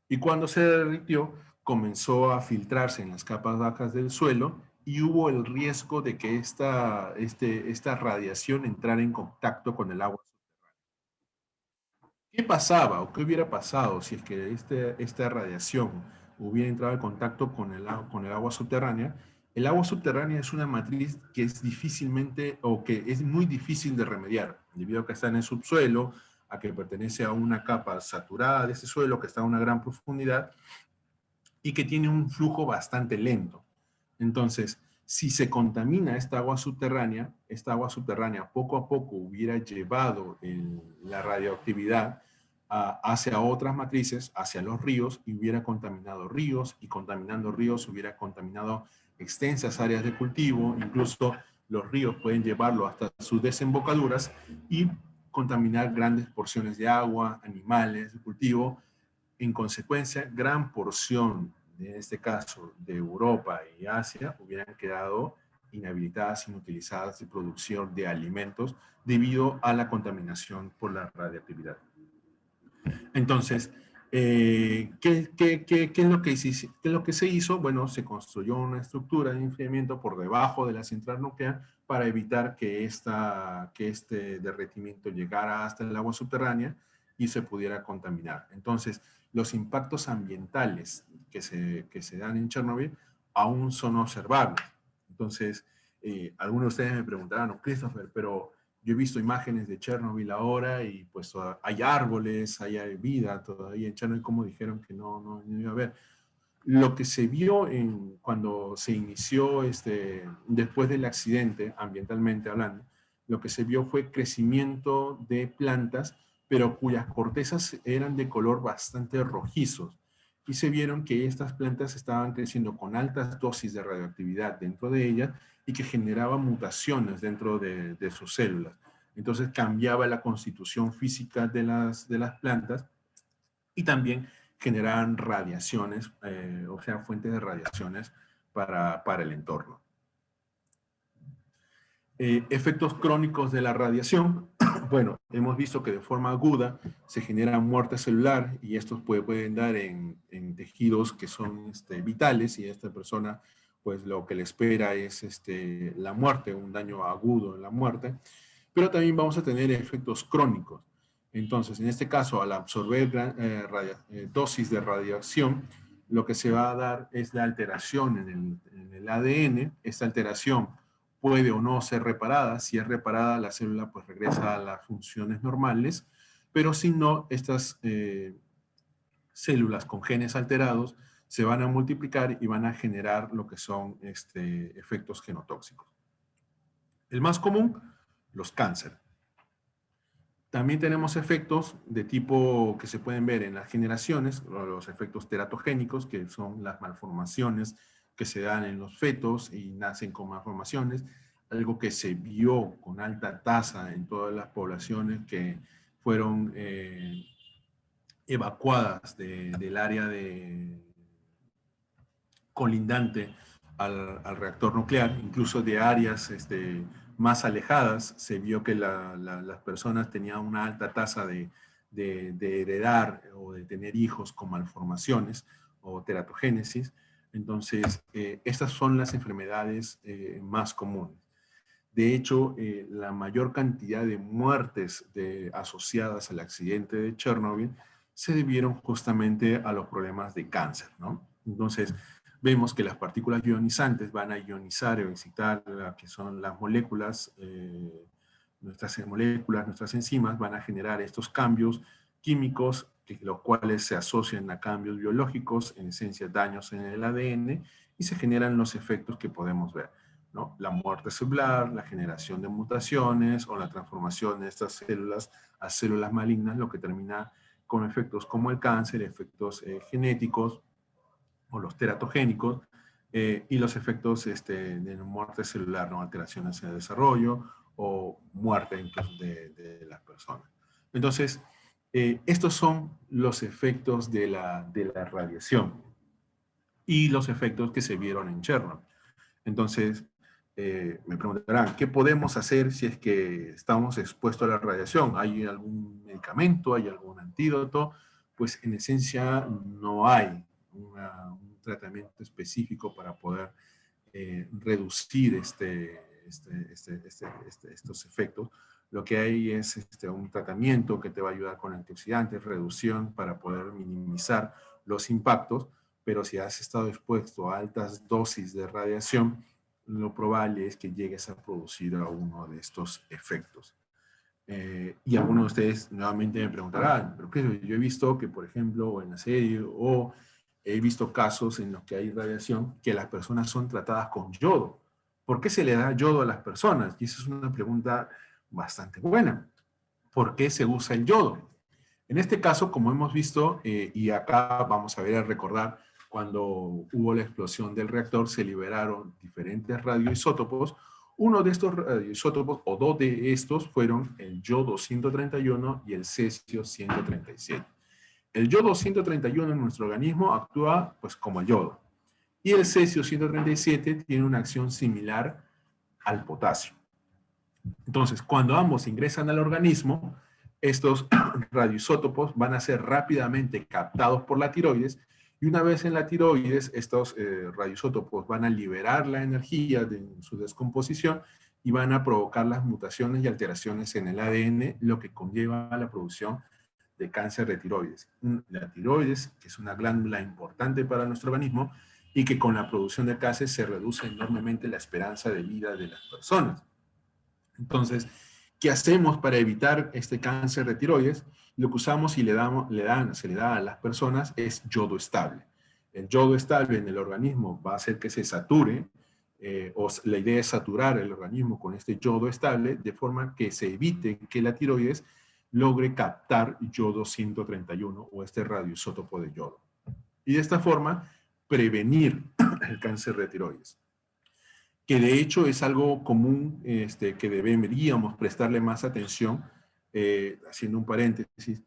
Y cuando se derritió, comenzó a filtrarse en las capas bajas del suelo y hubo el riesgo de que esta radiación entrara en contacto con el agua subterránea. ¿Qué pasaba o qué hubiera pasado si es que esta radiación hubiera entrado en contacto con el agua subterránea? El agua subterránea es una matriz que es muy difícil de remediar, debido a que está en el subsuelo, a que pertenece a una capa saturada de ese suelo que está a una gran profundidad y que tiene un flujo bastante lento. Entonces, si se contamina esta agua subterránea poco a poco hubiera llevado la radioactividad hacia otras matrices, hacia los ríos, y hubiera contaminado ríos, y contaminando ríos hubiera contaminado extensas áreas de cultivo, incluso los ríos pueden llevarlo hasta sus desembocaduras y contaminar grandes porciones de agua, animales, de cultivo. En consecuencia, gran porción, en este caso, de Europa y Asia, hubieran quedado inhabilitadas, inutilizadas de producción de alimentos debido a la contaminación por la radiactividad. Entonces, ¿qué es lo que se hizo? Bueno, se construyó una estructura de enfriamiento por debajo de la central nuclear para evitar que este derretimiento llegara hasta el agua subterránea y se pudiera contaminar. Entonces, los impactos ambientales que se dan en Chernobyl aún son observables. Entonces, algunos de ustedes me preguntarán, Christopher, pero yo he visto imágenes de Chernobyl ahora y pues hay árboles, hay vida todavía en Chernobyl, como dijeron que no iba a haber. Lo que se vio cuando se inició, después del accidente, ambientalmente hablando, lo que se vio fue crecimiento de plantas, pero cuyas cortezas eran de color bastante rojizos. Y se vieron que estas plantas estaban creciendo con altas dosis de radioactividad dentro de ellas y que generaban mutaciones dentro de sus células. Entonces cambiaba la constitución física de las plantas y también generaban radiaciones, o sea, fuentes de radiaciones para el entorno. Efectos crónicos de la radiación. Bueno, hemos visto que de forma aguda se genera muerte celular y estos pueden dar en tejidos que son vitales, y a esta persona pues lo que le espera es la muerte, un daño agudo en la muerte. Pero también vamos a tener efectos crónicos. Entonces, en este caso, al absorber dosis de radiación, lo que se va a dar es la alteración en el ADN. Esta alteración puede o no ser reparada. Si es reparada, la célula pues regresa a las funciones normales, pero si no, estas células con genes alterados se van a multiplicar y van a generar lo que son efectos genotóxicos. El más común, los cánceres. También tenemos efectos de tipo que se pueden ver en las generaciones, los efectos teratogénicos, que son las malformaciones que se dan en los fetos y nacen con malformaciones. algo que se vio con alta tasa en todas las poblaciones que fueron evacuadas del área colindante al reactor nuclear, incluso de áreas más alejadas, se vio que las personas tenían una alta tasa de heredar o de tener hijos con malformaciones o teratogénesis. Entonces, estas son las enfermedades más comunes. De hecho, la mayor cantidad de muertes asociadas al accidente de Chernobyl se debieron justamente a los problemas de cáncer, ¿no? Entonces, vemos que las partículas ionizantes van a ionizar o excitar lo que son las moléculas, nuestras enzimas van a generar estos cambios químicos, los cuales se asocian a cambios biológicos, en esencia daños en el ADN, y se generan los efectos que podemos ver, ¿no? La muerte celular, la generación de mutaciones o la transformación de estas células a células malignas, lo que termina con efectos como el cáncer, efectos genéticos o los teratogénicos, y los efectos de muerte celular, ¿no? Alteraciones en el desarrollo o muerte incluso de las personas. Entonces, estos son los efectos de la radiación y los efectos que se vieron en Chernobyl. Entonces, me preguntarán, ¿qué podemos hacer si es que estamos expuestos a la radiación? ¿Hay algún medicamento? ¿Hay algún antídoto? Pues en esencia no hay un tratamiento específico para poder reducir estos efectos. Lo que hay es un tratamiento que te va a ayudar con antioxidantes, reducción para poder minimizar los impactos, pero si has estado expuesto a altas dosis de radiación, lo probable es que llegues a producir a uno de estos efectos. Y algunos de ustedes nuevamente me preguntarán, ¿pero qué? Yo he visto que, por ejemplo, en la serie o he visto casos en los que hay radiación que las personas son tratadas con yodo. ¿Por qué se le da yodo a las personas? Y esa es una pregunta bastante buena. ¿Por qué se usa el yodo? En este caso, como hemos visto, y acá vamos a ver a recordar, cuando hubo la explosión del reactor, se liberaron diferentes radioisótopos. Uno de estos radioisótopos, o dos de estos, fueron el yodo 131 y el cesio 137. El yodo 131 en nuestro organismo actúa pues como el yodo. Y el cesio 137 tiene una acción similar al potasio. Entonces, cuando ambos ingresan al organismo, estos radioisótopos van a ser rápidamente captados por la tiroides, y una vez en la tiroides, estos radioisótopos van a liberar la energía de su descomposición y van a provocar las mutaciones y alteraciones en el ADN, lo que conlleva a la producción de cáncer de tiroides. La tiroides, que es una glándula importante para nuestro organismo, y que con la producción de cáncer se reduce enormemente la esperanza de vida de las personas. Entonces, ¿qué hacemos para evitar este cáncer de tiroides? Lo que usamos y se le da a las personas es yodo estable. El yodo estable en el organismo va a hacer que se sature, la idea es saturar el organismo con este yodo estable, de forma que se evite que la tiroides logre captar yodo 131 o este radioisótopo de yodo. Y de esta forma, prevenir el cáncer de tiroides, que de hecho es algo común que deberíamos prestarle más atención, haciendo un paréntesis.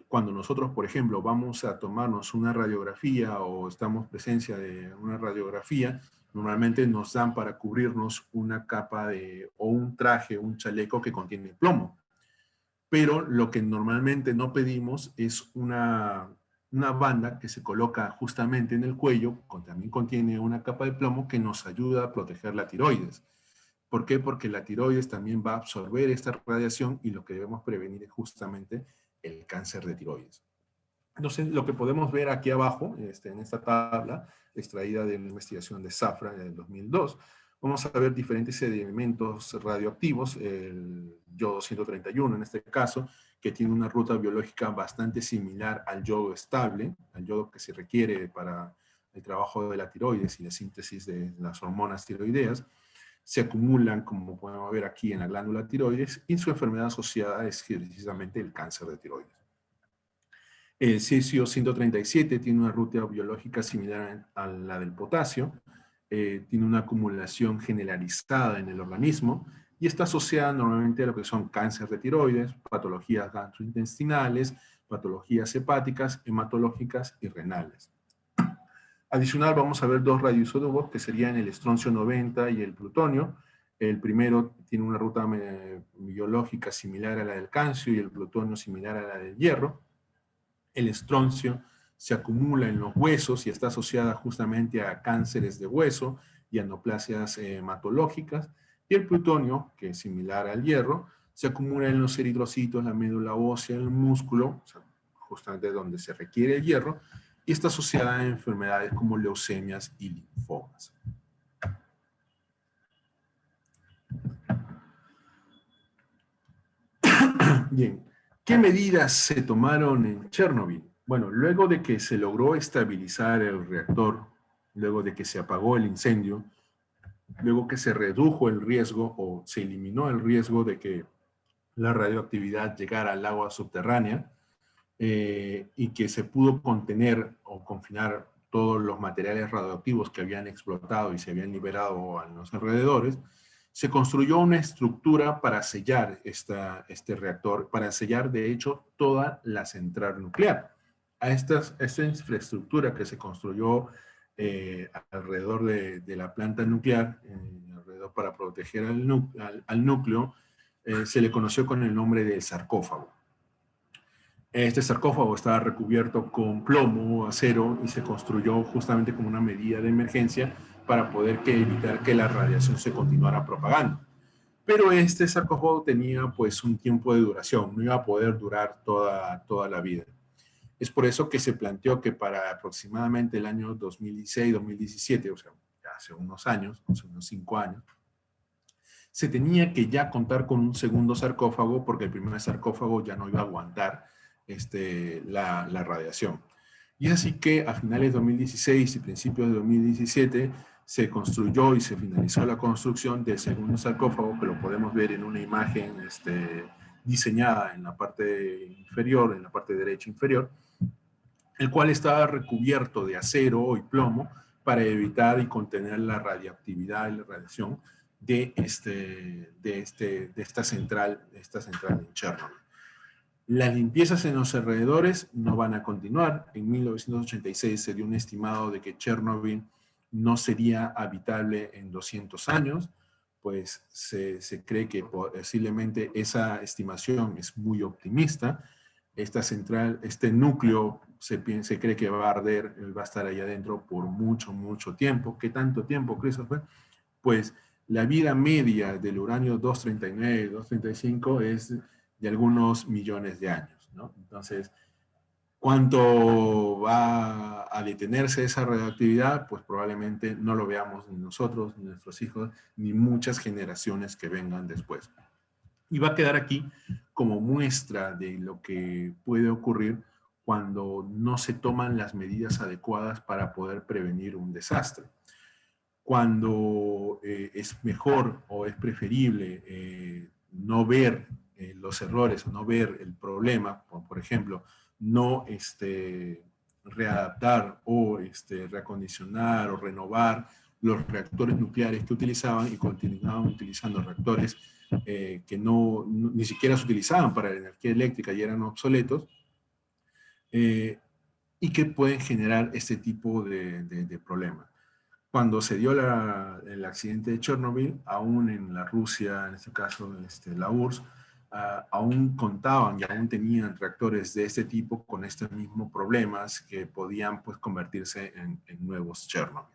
Cuando nosotros, por ejemplo, vamos a tomarnos una radiografía o estamos presencia de una radiografía, normalmente nos dan para cubrirnos una capa o un traje, un chaleco que contiene plomo. Pero lo que normalmente no pedimos es una banda que se coloca justamente en el cuello, también contiene una capa de plomo que nos ayuda a proteger la tiroides. ¿Por qué? Porque la tiroides también va a absorber esta radiación y lo que debemos prevenir es justamente el cáncer de tiroides. Entonces, lo que podemos ver aquí abajo, en esta tabla, extraída de la investigación de Safran en el 2002, vamos a ver diferentes sedimentos radioactivos, el yodo 131 en este caso, que tiene una ruta biológica bastante similar al yodo estable, al yodo que se requiere para el trabajo de la tiroides y la síntesis de las hormonas tiroideas. Se acumulan, como podemos ver aquí, en la glándula tiroides, y su enfermedad asociada es precisamente el cáncer de tiroides. El cesio 137 tiene una ruta biológica similar a la del potasio. tiene una acumulación generalizada en el organismo y está asociada normalmente a lo que son cáncer de tiroides, patologías gastrointestinales, patologías hepáticas, hematológicas y renales. Adicional, vamos a ver dos radioisótopos que serían el estroncio 90 y el plutonio. El primero tiene una ruta biológica similar a la del calcio y el plutonio similar a la del hierro. El estroncio se acumula en los huesos y está asociada justamente a cánceres de hueso y neoplasias hematológicas. Y el plutonio, que es similar al hierro, se acumula en los eritrocitos, la médula ósea, el músculo, o sea, justamente donde se requiere el hierro, y está asociada a enfermedades como leucemias y linfomas. Bien, ¿qué medidas se tomaron en Chernobyl? Bueno, luego de que se logró estabilizar el reactor, luego de que se apagó el incendio, luego que se redujo el riesgo o se eliminó el riesgo de que la radioactividad llegara al agua subterránea y que se pudo contener o confinar todos los materiales radioactivos que habían explotado y se habían liberado a los alrededores, se construyó una estructura para sellar este reactor, para sellar de hecho toda la central nuclear. A esta infraestructura que se construyó alrededor de la planta nuclear, alrededor para proteger al núcleo, se le conoció con el nombre de sarcófago. Este sarcófago estaba recubierto con plomo, acero, y se construyó justamente como una medida de emergencia para poder evitar que la radiación se continuara propagando. Pero este sarcófago tenía pues un tiempo de duración, no iba a poder durar toda la vida. Es por eso que se planteó que para aproximadamente el año 2016-2017, o sea, hace unos años, hace unos 5 años, se tenía que ya contar con un segundo sarcófago porque el primer sarcófago ya no iba a aguantar la radiación. Y es así que a finales de 2016 y principios de 2017 se construyó y se finalizó la construcción del segundo sarcófago, que lo podemos ver en una imagen diseñada en la parte inferior, en la parte derecha inferior, el cual estaba recubierto de acero y plomo para evitar y contener la radioactividad y la radiación de esta central en Chernobyl. Las limpiezas en los alrededores no van a continuar. En 1986 se dio un estimado de que Chernobyl no sería habitable en 200 años, pues se cree que posiblemente esa estimación es muy optimista. Esta central, este núcleo, se cree que va a arder, va a estar ahí adentro por mucho, mucho tiempo. ¿Qué tanto tiempo, Christopher? Pues la vida media del uranio 239, 235 es de algunos millones de años, ¿no? Entonces, ¿cuánto va a detenerse esa radioactividad? Pues probablemente no lo veamos ni nosotros, ni nuestros hijos, ni muchas generaciones que vengan después. Y va a quedar aquí como muestra de lo que puede ocurrir cuando no se toman las medidas adecuadas para poder prevenir un desastre. Cuando es mejor o es preferible no ver los errores o no ver el problema, como por ejemplo, no readaptar o reacondicionar o renovar los reactores nucleares que utilizaban y continuaban utilizando reactores que ni siquiera se utilizaban para la energía eléctrica y eran obsoletos, y que pueden generar este tipo de problemas. Cuando se dio el accidente de Chernobyl, aún en la Rusia, en este caso la URSS, aún contaban y aún tenían reactores de este tipo con estos mismos problemas que podían pues convertirse en nuevos Chernobyl.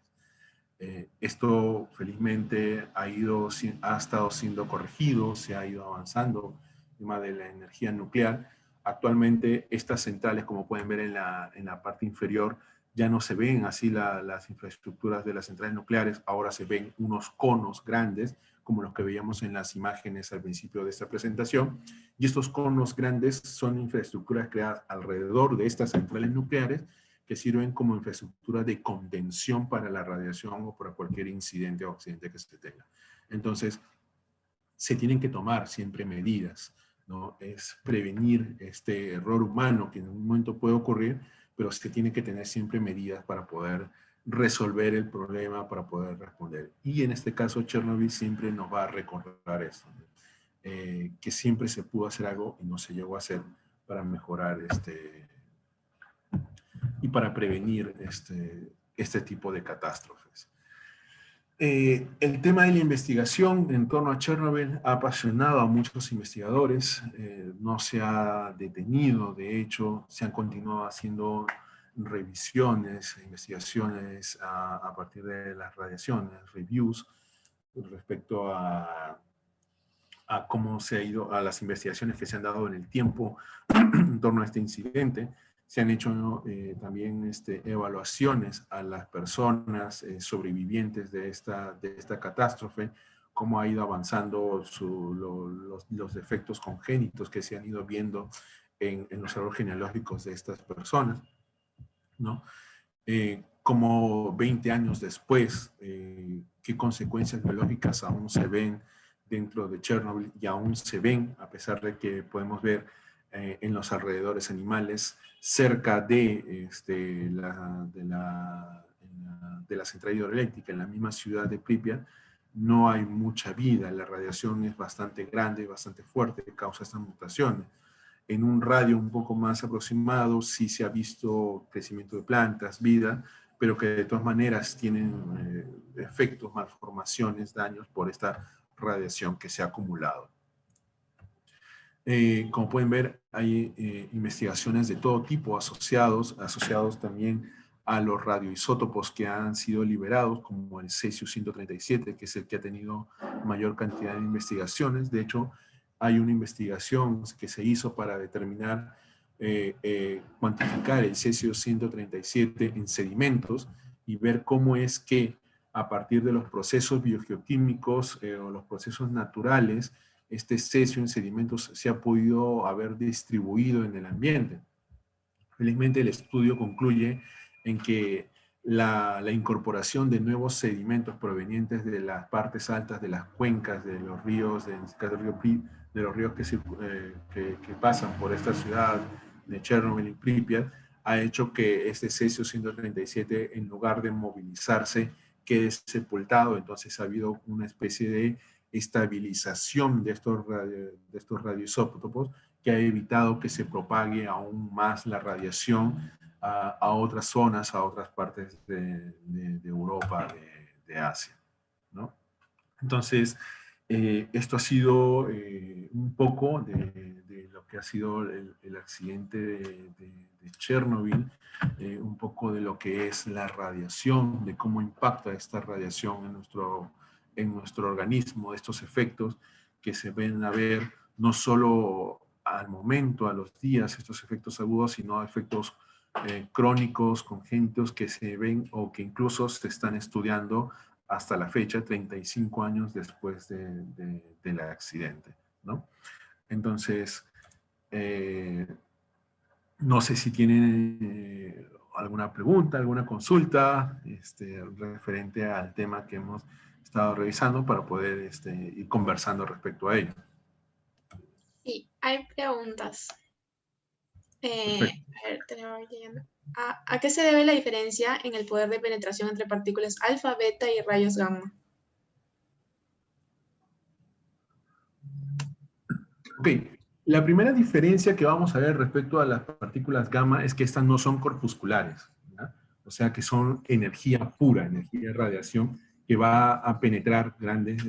Esto felizmente ha estado siendo corregido, se ha ido avanzando el tema de la energía nuclear. Actualmente estas centrales, como pueden ver en la parte inferior, ya no se ven así las infraestructuras de las centrales nucleares, ahora se ven unos conos grandes, como los que veíamos en las imágenes al principio de esta presentación, y estos conos grandes son infraestructuras creadas alrededor de estas centrales nucleares que sirven como infraestructura de contención para la radiación o para cualquier incidente o accidente que se tenga. Entonces, se tienen que tomar siempre medidas, ¿no? Es prevenir este error humano que en un momento puede ocurrir, pero se tiene que tener siempre medidas para poder resolver el problema, para poder responder. Y en este caso, Chernobyl siempre nos va a recordar eso, ¿no? Que siempre se pudo hacer algo y no se llegó a hacer para mejorar y para prevenir este tipo de catástrofes. El tema de la investigación en torno a Chernobyl ha apasionado a muchos investigadores, no se ha detenido, de hecho, se han continuado haciendo revisiones, investigaciones a partir de las radiaciones, reviews, respecto a cómo se ha ido, a las investigaciones que se han dado en el tiempo en torno a este incidente. Se han hecho también evaluaciones a las personas sobrevivientes de esta catástrofe, cómo ha ido avanzando los defectos congénitos que se han ido viendo en los árboles genealógicos de estas personas, ¿no? Como 20 años después, qué consecuencias biológicas aún se ven dentro de Chernobyl y aún se ven, a pesar de que podemos ver en los alrededores animales, cerca de la central hidroeléctrica, en la misma ciudad de Pripyat, no hay mucha vida, la radiación es bastante grande, bastante fuerte, que causa estas mutaciones. En un radio un poco más aproximado sí se ha visto crecimiento de plantas, vida, pero que de todas maneras tienen efectos, malformaciones, daños por esta radiación que se ha acumulado. Como pueden ver, hay investigaciones de todo tipo asociados también a los radioisótopos que han sido liberados, como el cesio-137, que es el que ha tenido mayor cantidad de investigaciones. De hecho, hay una investigación que se hizo para determinar, cuantificar el cesio-137 en sedimentos y ver cómo es que a partir de los procesos biogeoquímicos o los procesos naturales, este cesio en sedimentos se ha podido haber distribuido en el ambiente. Felizmente el estudio concluye en que la incorporación de nuevos sedimentos provenientes de las partes altas de las cuencas de los ríos, de los ríos que pasan por esta ciudad de Chernobyl y Pripyat, ha hecho que este cesio 137, en lugar de movilizarse, quede sepultado. Entonces ha habido una especie de estabilización de estos radioisótopos que ha evitado que se propague aún más la radiación a otras zonas, a otras partes de Europa, de Asia, ¿no? Entonces, esto ha sido un poco de lo que ha sido el accidente de Chernobyl, un poco de lo que es la radiación, de cómo impacta esta radiación en nuestro organismo, estos efectos que se ven a ver no solo al momento, a los días, estos efectos agudos, sino efectos crónicos, congénitos que se ven o que incluso se están estudiando hasta la fecha, 35 años después del accidente, ¿no? Entonces, no sé si tienen alguna pregunta, alguna consulta referente al tema que hemos estado revisando para poder ir conversando respecto a ello. Sí, hay preguntas. A ver, tenemos leyendo. ¿A qué se debe la diferencia en el poder de penetración entre partículas alfa, beta y rayos gamma? Ok, la primera diferencia que vamos a ver respecto a las partículas gamma es que estas no son corpusculares, ¿ya? O sea que son energía pura, energía de radiación que va a penetrar grandes,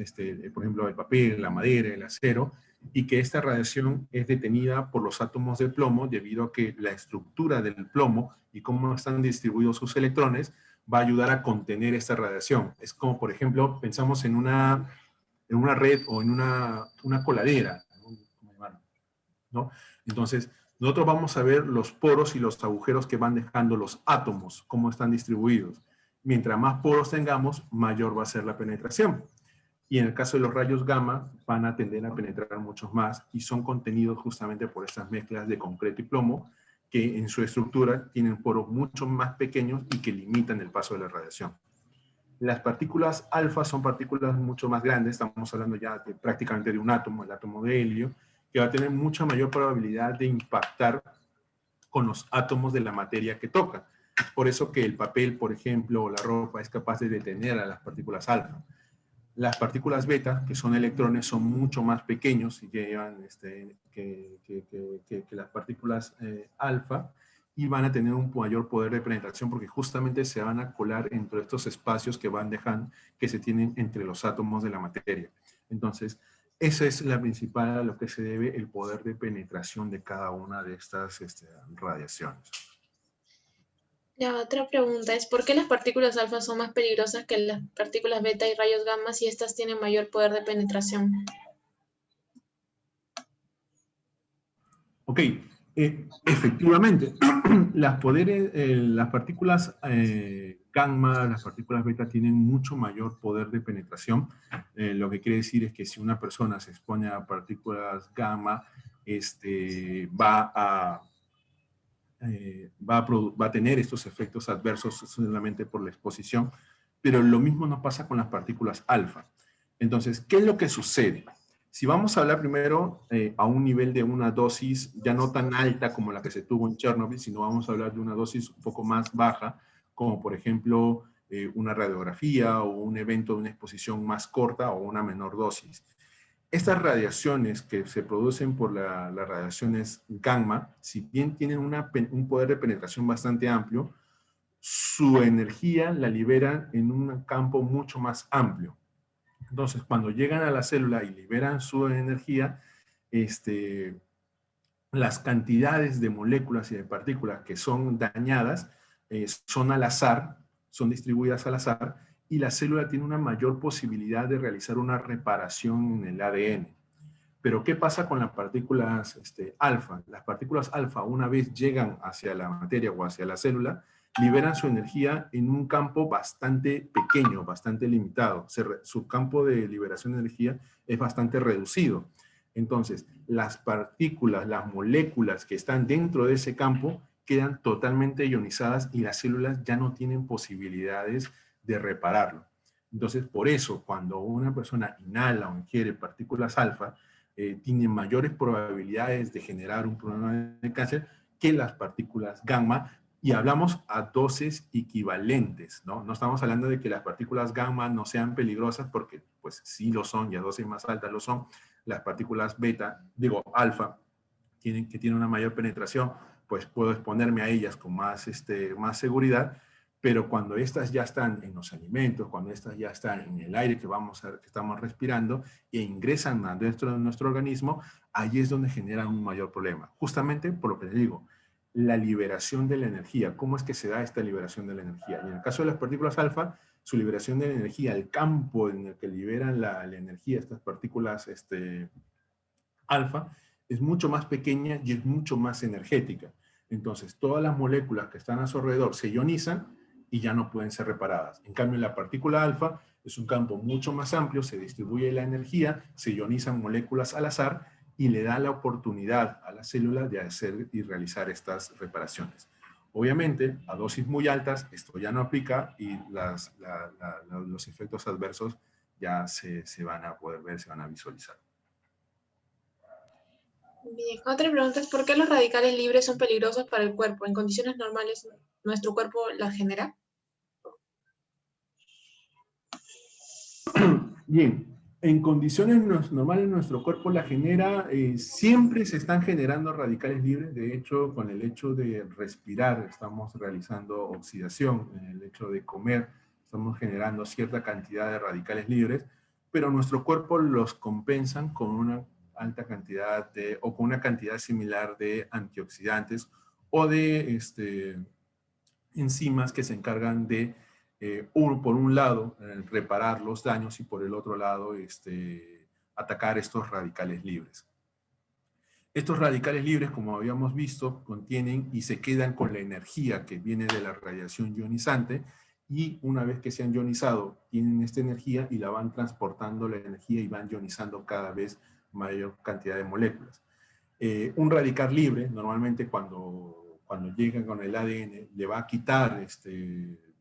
por ejemplo, el papel, la madera, el acero, y que esta radiación es detenida por los átomos de plomo debido a que la estructura del plomo y cómo están distribuidos sus electrones va a ayudar a contener esta radiación. Es como, por ejemplo, pensamos en una red o en una coladera, ¿no? Entonces, nosotros vamos a ver los poros y los agujeros que van dejando los átomos, cómo están distribuidos. Mientras más poros tengamos, mayor va a ser la penetración. Y en el caso de los rayos gamma, van a tender a penetrar muchos más y son contenidos justamente por estas mezclas de concreto y plomo que en su estructura tienen poros mucho más pequeños y que limitan el paso de la radiación. Las partículas alfa son partículas mucho más grandes, estamos hablando ya prácticamente de un átomo, el átomo de helio, que va a tener mucha mayor probabilidad de impactar con los átomos de la materia que toca. Es por eso que el papel, por ejemplo, o la ropa es capaz de detener a las partículas alfa. Las partículas beta, que son electrones, son mucho más pequeños y llevan que las partículas alfa, y van a tener un mayor poder de penetración porque justamente se van a colar entre estos espacios que van dejando, que se tienen entre los átomos de la materia. Entonces, esa es la principal a lo que se debe el poder de penetración de cada una de estas radiaciones. La otra pregunta es, ¿por qué las partículas alfa son más peligrosas que las partículas beta y rayos gamma si estas tienen mayor poder de penetración? Ok, efectivamente, las partículas gamma, las partículas beta tienen mucho mayor poder de penetración. Lo que quiere decir es que si una persona se expone a partículas gamma, va a tener estos efectos adversos solamente por la exposición, pero lo mismo no pasa con las partículas alfa. Entonces, ¿qué es lo que sucede? Si vamos a hablar primero a un nivel de una dosis ya no tan alta como la que se tuvo en Chernobyl, sino vamos a hablar de una dosis un poco más baja, como por ejemplo una radiografía o un evento de una exposición más corta o una menor dosis. Estas radiaciones que se producen por las radiaciones gamma, si bien tienen un poder de penetración bastante amplio, su energía la liberan en un campo mucho más amplio. Entonces, cuando llegan a la célula y liberan su energía, las cantidades de moléculas y de partículas que son dañadas son al azar, son distribuidas al azar, y la célula tiene una mayor posibilidad de realizar una reparación en el ADN. Pero ¿qué pasa con las partículas alfa? Las partículas alfa, una vez llegan hacia la materia o hacia la célula, liberan su energía en un campo bastante pequeño, bastante limitado. Su campo de liberación de energía es bastante reducido. Entonces, las partículas, las moléculas que están dentro de ese campo quedan totalmente ionizadas y las células ya no tienen posibilidades de repararlo. Entonces, por eso, cuando una persona inhala o ingiere partículas alfa, tiene mayores probabilidades de generar un problema de cáncer que las partículas gamma, y hablamos a dosis equivalentes, ¿no? No estamos hablando de que las partículas gamma no sean peligrosas, porque pues sí lo son, y a dosis más altas lo son. Las partículas beta, alfa, que tienen una mayor penetración, pues puedo exponerme a ellas con más seguridad, pero cuando estas ya están en los alimentos, cuando estas ya están en el aire que estamos respirando e ingresan dentro de nuestro organismo, ahí es donde generan un mayor problema. Justamente por lo que les digo, la liberación de la energía. ¿Cómo es que se da esta liberación de la energía? Y en el caso de las partículas alfa, su liberación de la energía, el campo en el que liberan la energía, estas partículas alfa, es mucho más pequeña y es mucho más energética. Entonces, todas las moléculas que están a su alrededor se ionizan y ya no pueden ser reparadas. En cambio, la partícula alfa es un campo mucho más amplio, se distribuye la energía, se ionizan moléculas al azar y le da la oportunidad a la célula de hacer y realizar estas reparaciones. Obviamente, a dosis muy altas, esto ya no aplica y los efectos adversos ya se van a poder ver, se van a visualizar. Bien, otra pregunta es, ¿por qué los radicales libres son peligrosos para el cuerpo? ¿En condiciones normales nuestro cuerpo las genera? Bien, en condiciones normales nuestro cuerpo la genera, siempre se están generando radicales libres. De hecho, con el hecho de respirar estamos realizando oxidación, en el hecho de comer estamos generando cierta cantidad de radicales libres, pero nuestro cuerpo los compensan con una alta cantidad o con una cantidad similar de antioxidantes o de enzimas que se encargan de, por un lado, reparar los daños y por el otro lado, atacar estos radicales libres. Estos radicales libres, como habíamos visto, contienen y se quedan con la energía que viene de la radiación ionizante, y una vez que se han ionizado, tienen esta energía y la van transportando la energía y van ionizando cada vez mayor cantidad de moléculas. Un radical libre, normalmente cuando llega con el ADN, le va a quitar,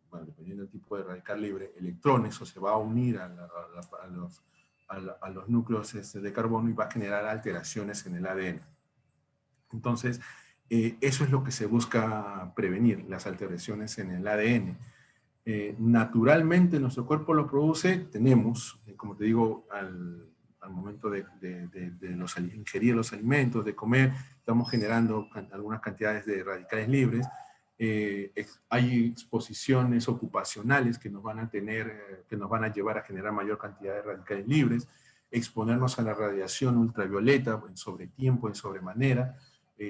bueno, dependiendo del tipo de radical libre, electrones, o se va a unir a los núcleos de carbono y va a generar alteraciones en el ADN. Entonces, Eso es lo que se busca prevenir, las alteraciones en el ADN. Naturalmente nuestro cuerpo lo produce, tenemos, como te digo, al momento de ingerir los alimentos, de comer, estamos generando algunas cantidades de radicales libres. Hay exposiciones ocupacionales que nos van a que nos van a llevar a generar mayor cantidad de radicales libres, exponernos a la radiación ultravioleta sobre tiempo, en sobremanera,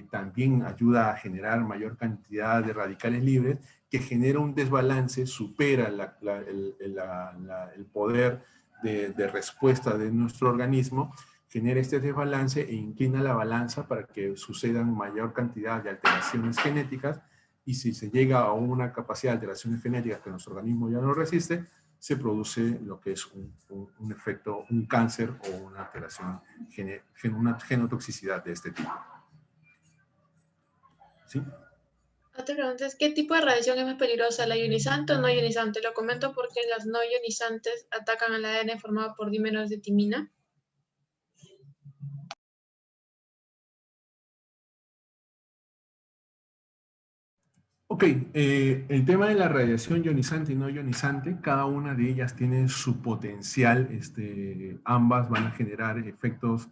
también ayuda a generar mayor cantidad de radicales libres, que genera un desbalance, supera el poder de respuesta de nuestro organismo, genera este desbalance e inclina la balanza para que sucedan mayor cantidad de alteraciones genéticas, y si se llega a una capacidad de alteraciones genéticas que nuestro organismo ya no resiste, se produce lo que es un efecto, un cáncer o una alteración, una genotoxicidad de este tipo. ¿Sí? Otra pregunta es, ¿qué tipo de radiación es más peligrosa, la ionizante o no ionizante? Lo comento porque las no ionizantes atacan al ADN formado por dímeros de timina. Ok, el tema de la radiación ionizante y no ionizante, cada una de ellas tiene su potencial, ambas van a generar efectos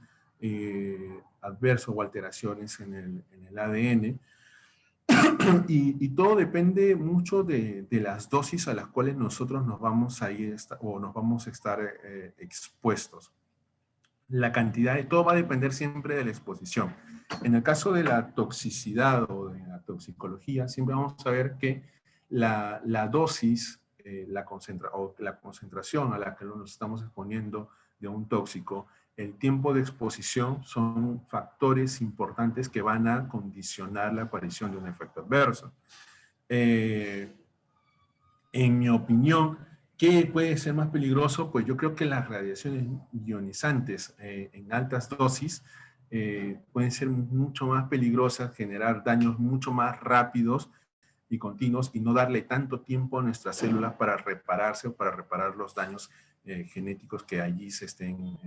adversos o alteraciones en el ADN, y todo depende mucho de las dosis a las cuales nosotros nos vamos a ir o nos vamos a estar expuestos. La cantidad de todo va a depender siempre de la exposición. En el caso de la toxicidad o de la toxicología, siempre vamos a ver que la dosis, la concentración a la que nos estamos exponiendo de un tóxico, el tiempo de exposición son factores importantes que van a condicionar la aparición de un efecto adverso. En mi opinión, ¿qué puede ser más peligroso? Pues yo creo que las radiaciones ionizantes en altas dosis pueden ser mucho más peligrosas, generar daños mucho más rápidos y continuos, y no darle tanto tiempo a nuestras células para repararse o para reparar los daños genéticos que allí se estén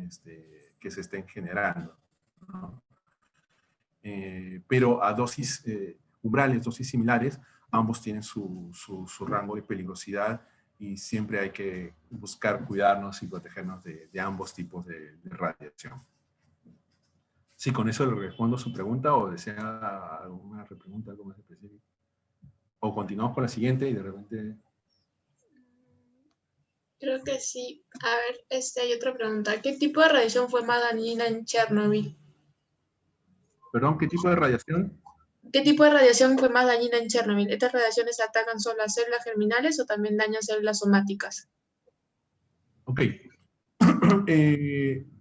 generando, ¿no? Pero a dosis umbrales, dosis similares, ambos tienen su rango de peligrosidad, y siempre hay que buscar cuidarnos y protegernos de ambos tipos de radiación. Sí, con eso le respondo su pregunta, o desea alguna repregunta, algo más específico. O continuamos con la siguiente y de repente... Creo que sí. A ver, hay otra pregunta. ¿Qué tipo de radiación fue más dañina en Chernobyl? Perdón, ¿qué tipo de radiación? ¿Qué tipo de radiación fue más dañina en Chernobyl? ¿Estas radiaciones atacan solo a células germinales o también dañan células somáticas? Ok.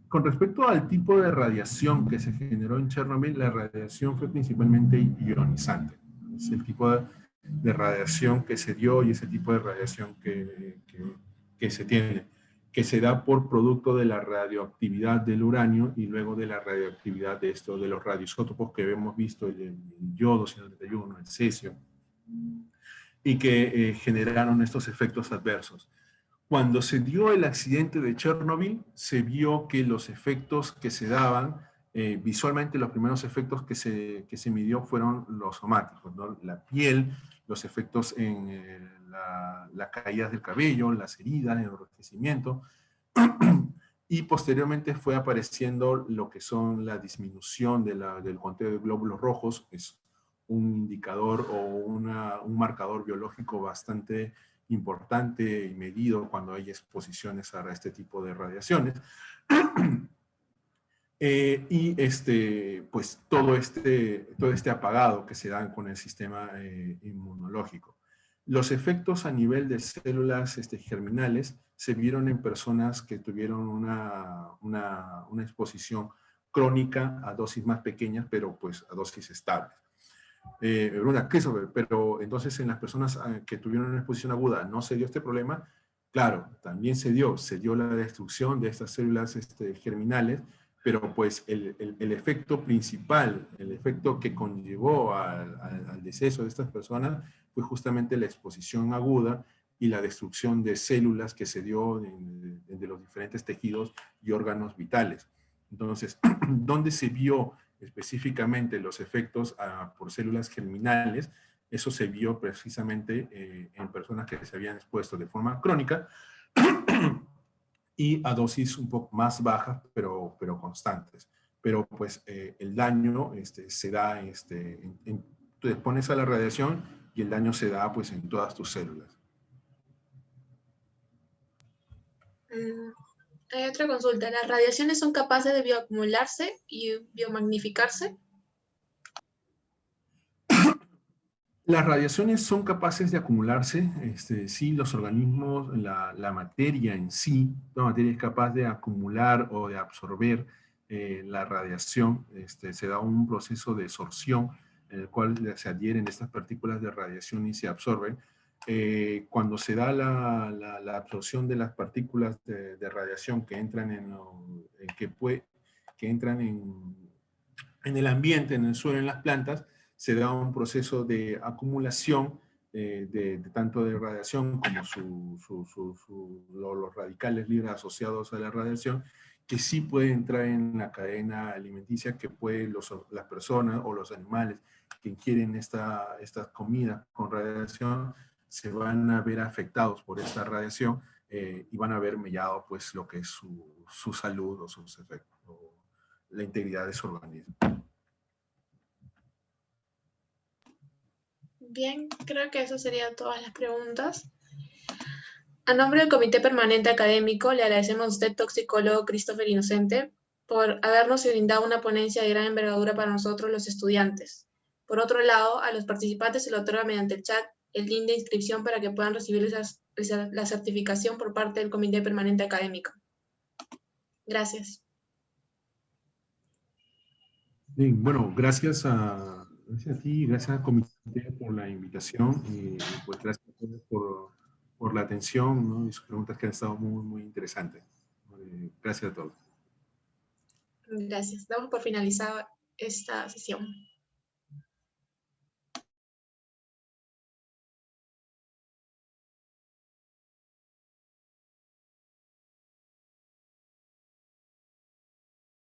Con respecto al tipo de radiación que se generó en Chernobyl, la radiación fue principalmente ionizante. Es el tipo de radiación que se dio, y ese tipo de radiación que se tiene, que se da por producto de la radioactividad del uranio y luego de la radioactividad de los radioisótopos que hemos visto, el yodo 131, el cesio, y que generaron estos efectos adversos. Cuando se dio el accidente de Chernobyl, se vio que los efectos que se daban, visualmente los primeros efectos que se midió fueron los somáticos, ¿no? La piel, los efectos en las caídas del cabello, las heridas, el enrojecimiento, y posteriormente fue apareciendo lo que son la disminución del conteo de glóbulos rojos. Es un indicador o un marcador biológico bastante importante y medido cuando hay exposiciones a este tipo de radiaciones. Pues todo este apagado que se da con el sistema inmunológico. Los efectos a nivel de células germinales se vieron en personas que tuvieron una exposición crónica a dosis más pequeñas, pero pues a dosis estables. Christopher, pero entonces en las personas que tuvieron una exposición aguda no se dio este problema. Claro, también se dio la destrucción de estas células germinales, pero pues el efecto principal, el efecto que conllevó al deceso de estas personas fue justamente la exposición aguda y la destrucción de células que se dio de los diferentes tejidos y órganos vitales. Entonces, ¿dónde se vio específicamente los efectos por células germinales, eso se vio precisamente en personas que se habían expuesto de forma crónica y a dosis un poco más bajas, pero constantes. Pero pues el daño se da, tú te expones a la radiación y el daño se da pues en todas tus células. Hay otra consulta. ¿Las radiaciones son capaces de bioacumularse y biomagnificarse? Las radiaciones son capaces de acumularse, sí, los organismos, la materia en sí, la materia es capaz de acumular o de absorber la radiación, se da un proceso de sorción en el cual se adhieren estas partículas de radiación y se absorben. Cuando se da la absorción de las partículas de radiación que entran que entran en el ambiente, en el suelo, en las plantas, se da un proceso de acumulación tanto de radiación como los radicales libres asociados a la radiación, que sí puede entrar en la cadena alimenticia, que las personas o los animales que ingieren estas comidas con radiación se van a ver afectados por esta radiación y van a ver mellado pues lo que es su salud o sus efectos, o la integridad de su organismo. Bien, creo que eso serían todas las preguntas. A nombre del Comité Permanente Académico, le agradecemos a usted, toxicólogo Christopher Inocente, por habernos brindado una ponencia de gran envergadura para nosotros, los estudiantes. Por otro lado, a los participantes se le otorga mediante el chat el link de inscripción para que puedan recibir la certificación por parte del Comité Permanente Académico. Gracias. Bien, bueno, gracias a ti, gracias al comité por la invitación y pues gracias a todos por la atención, ¿no? Y sus preguntas que han estado muy, muy interesantes. Gracias a todos. Gracias. Damos por finalizada esta sesión.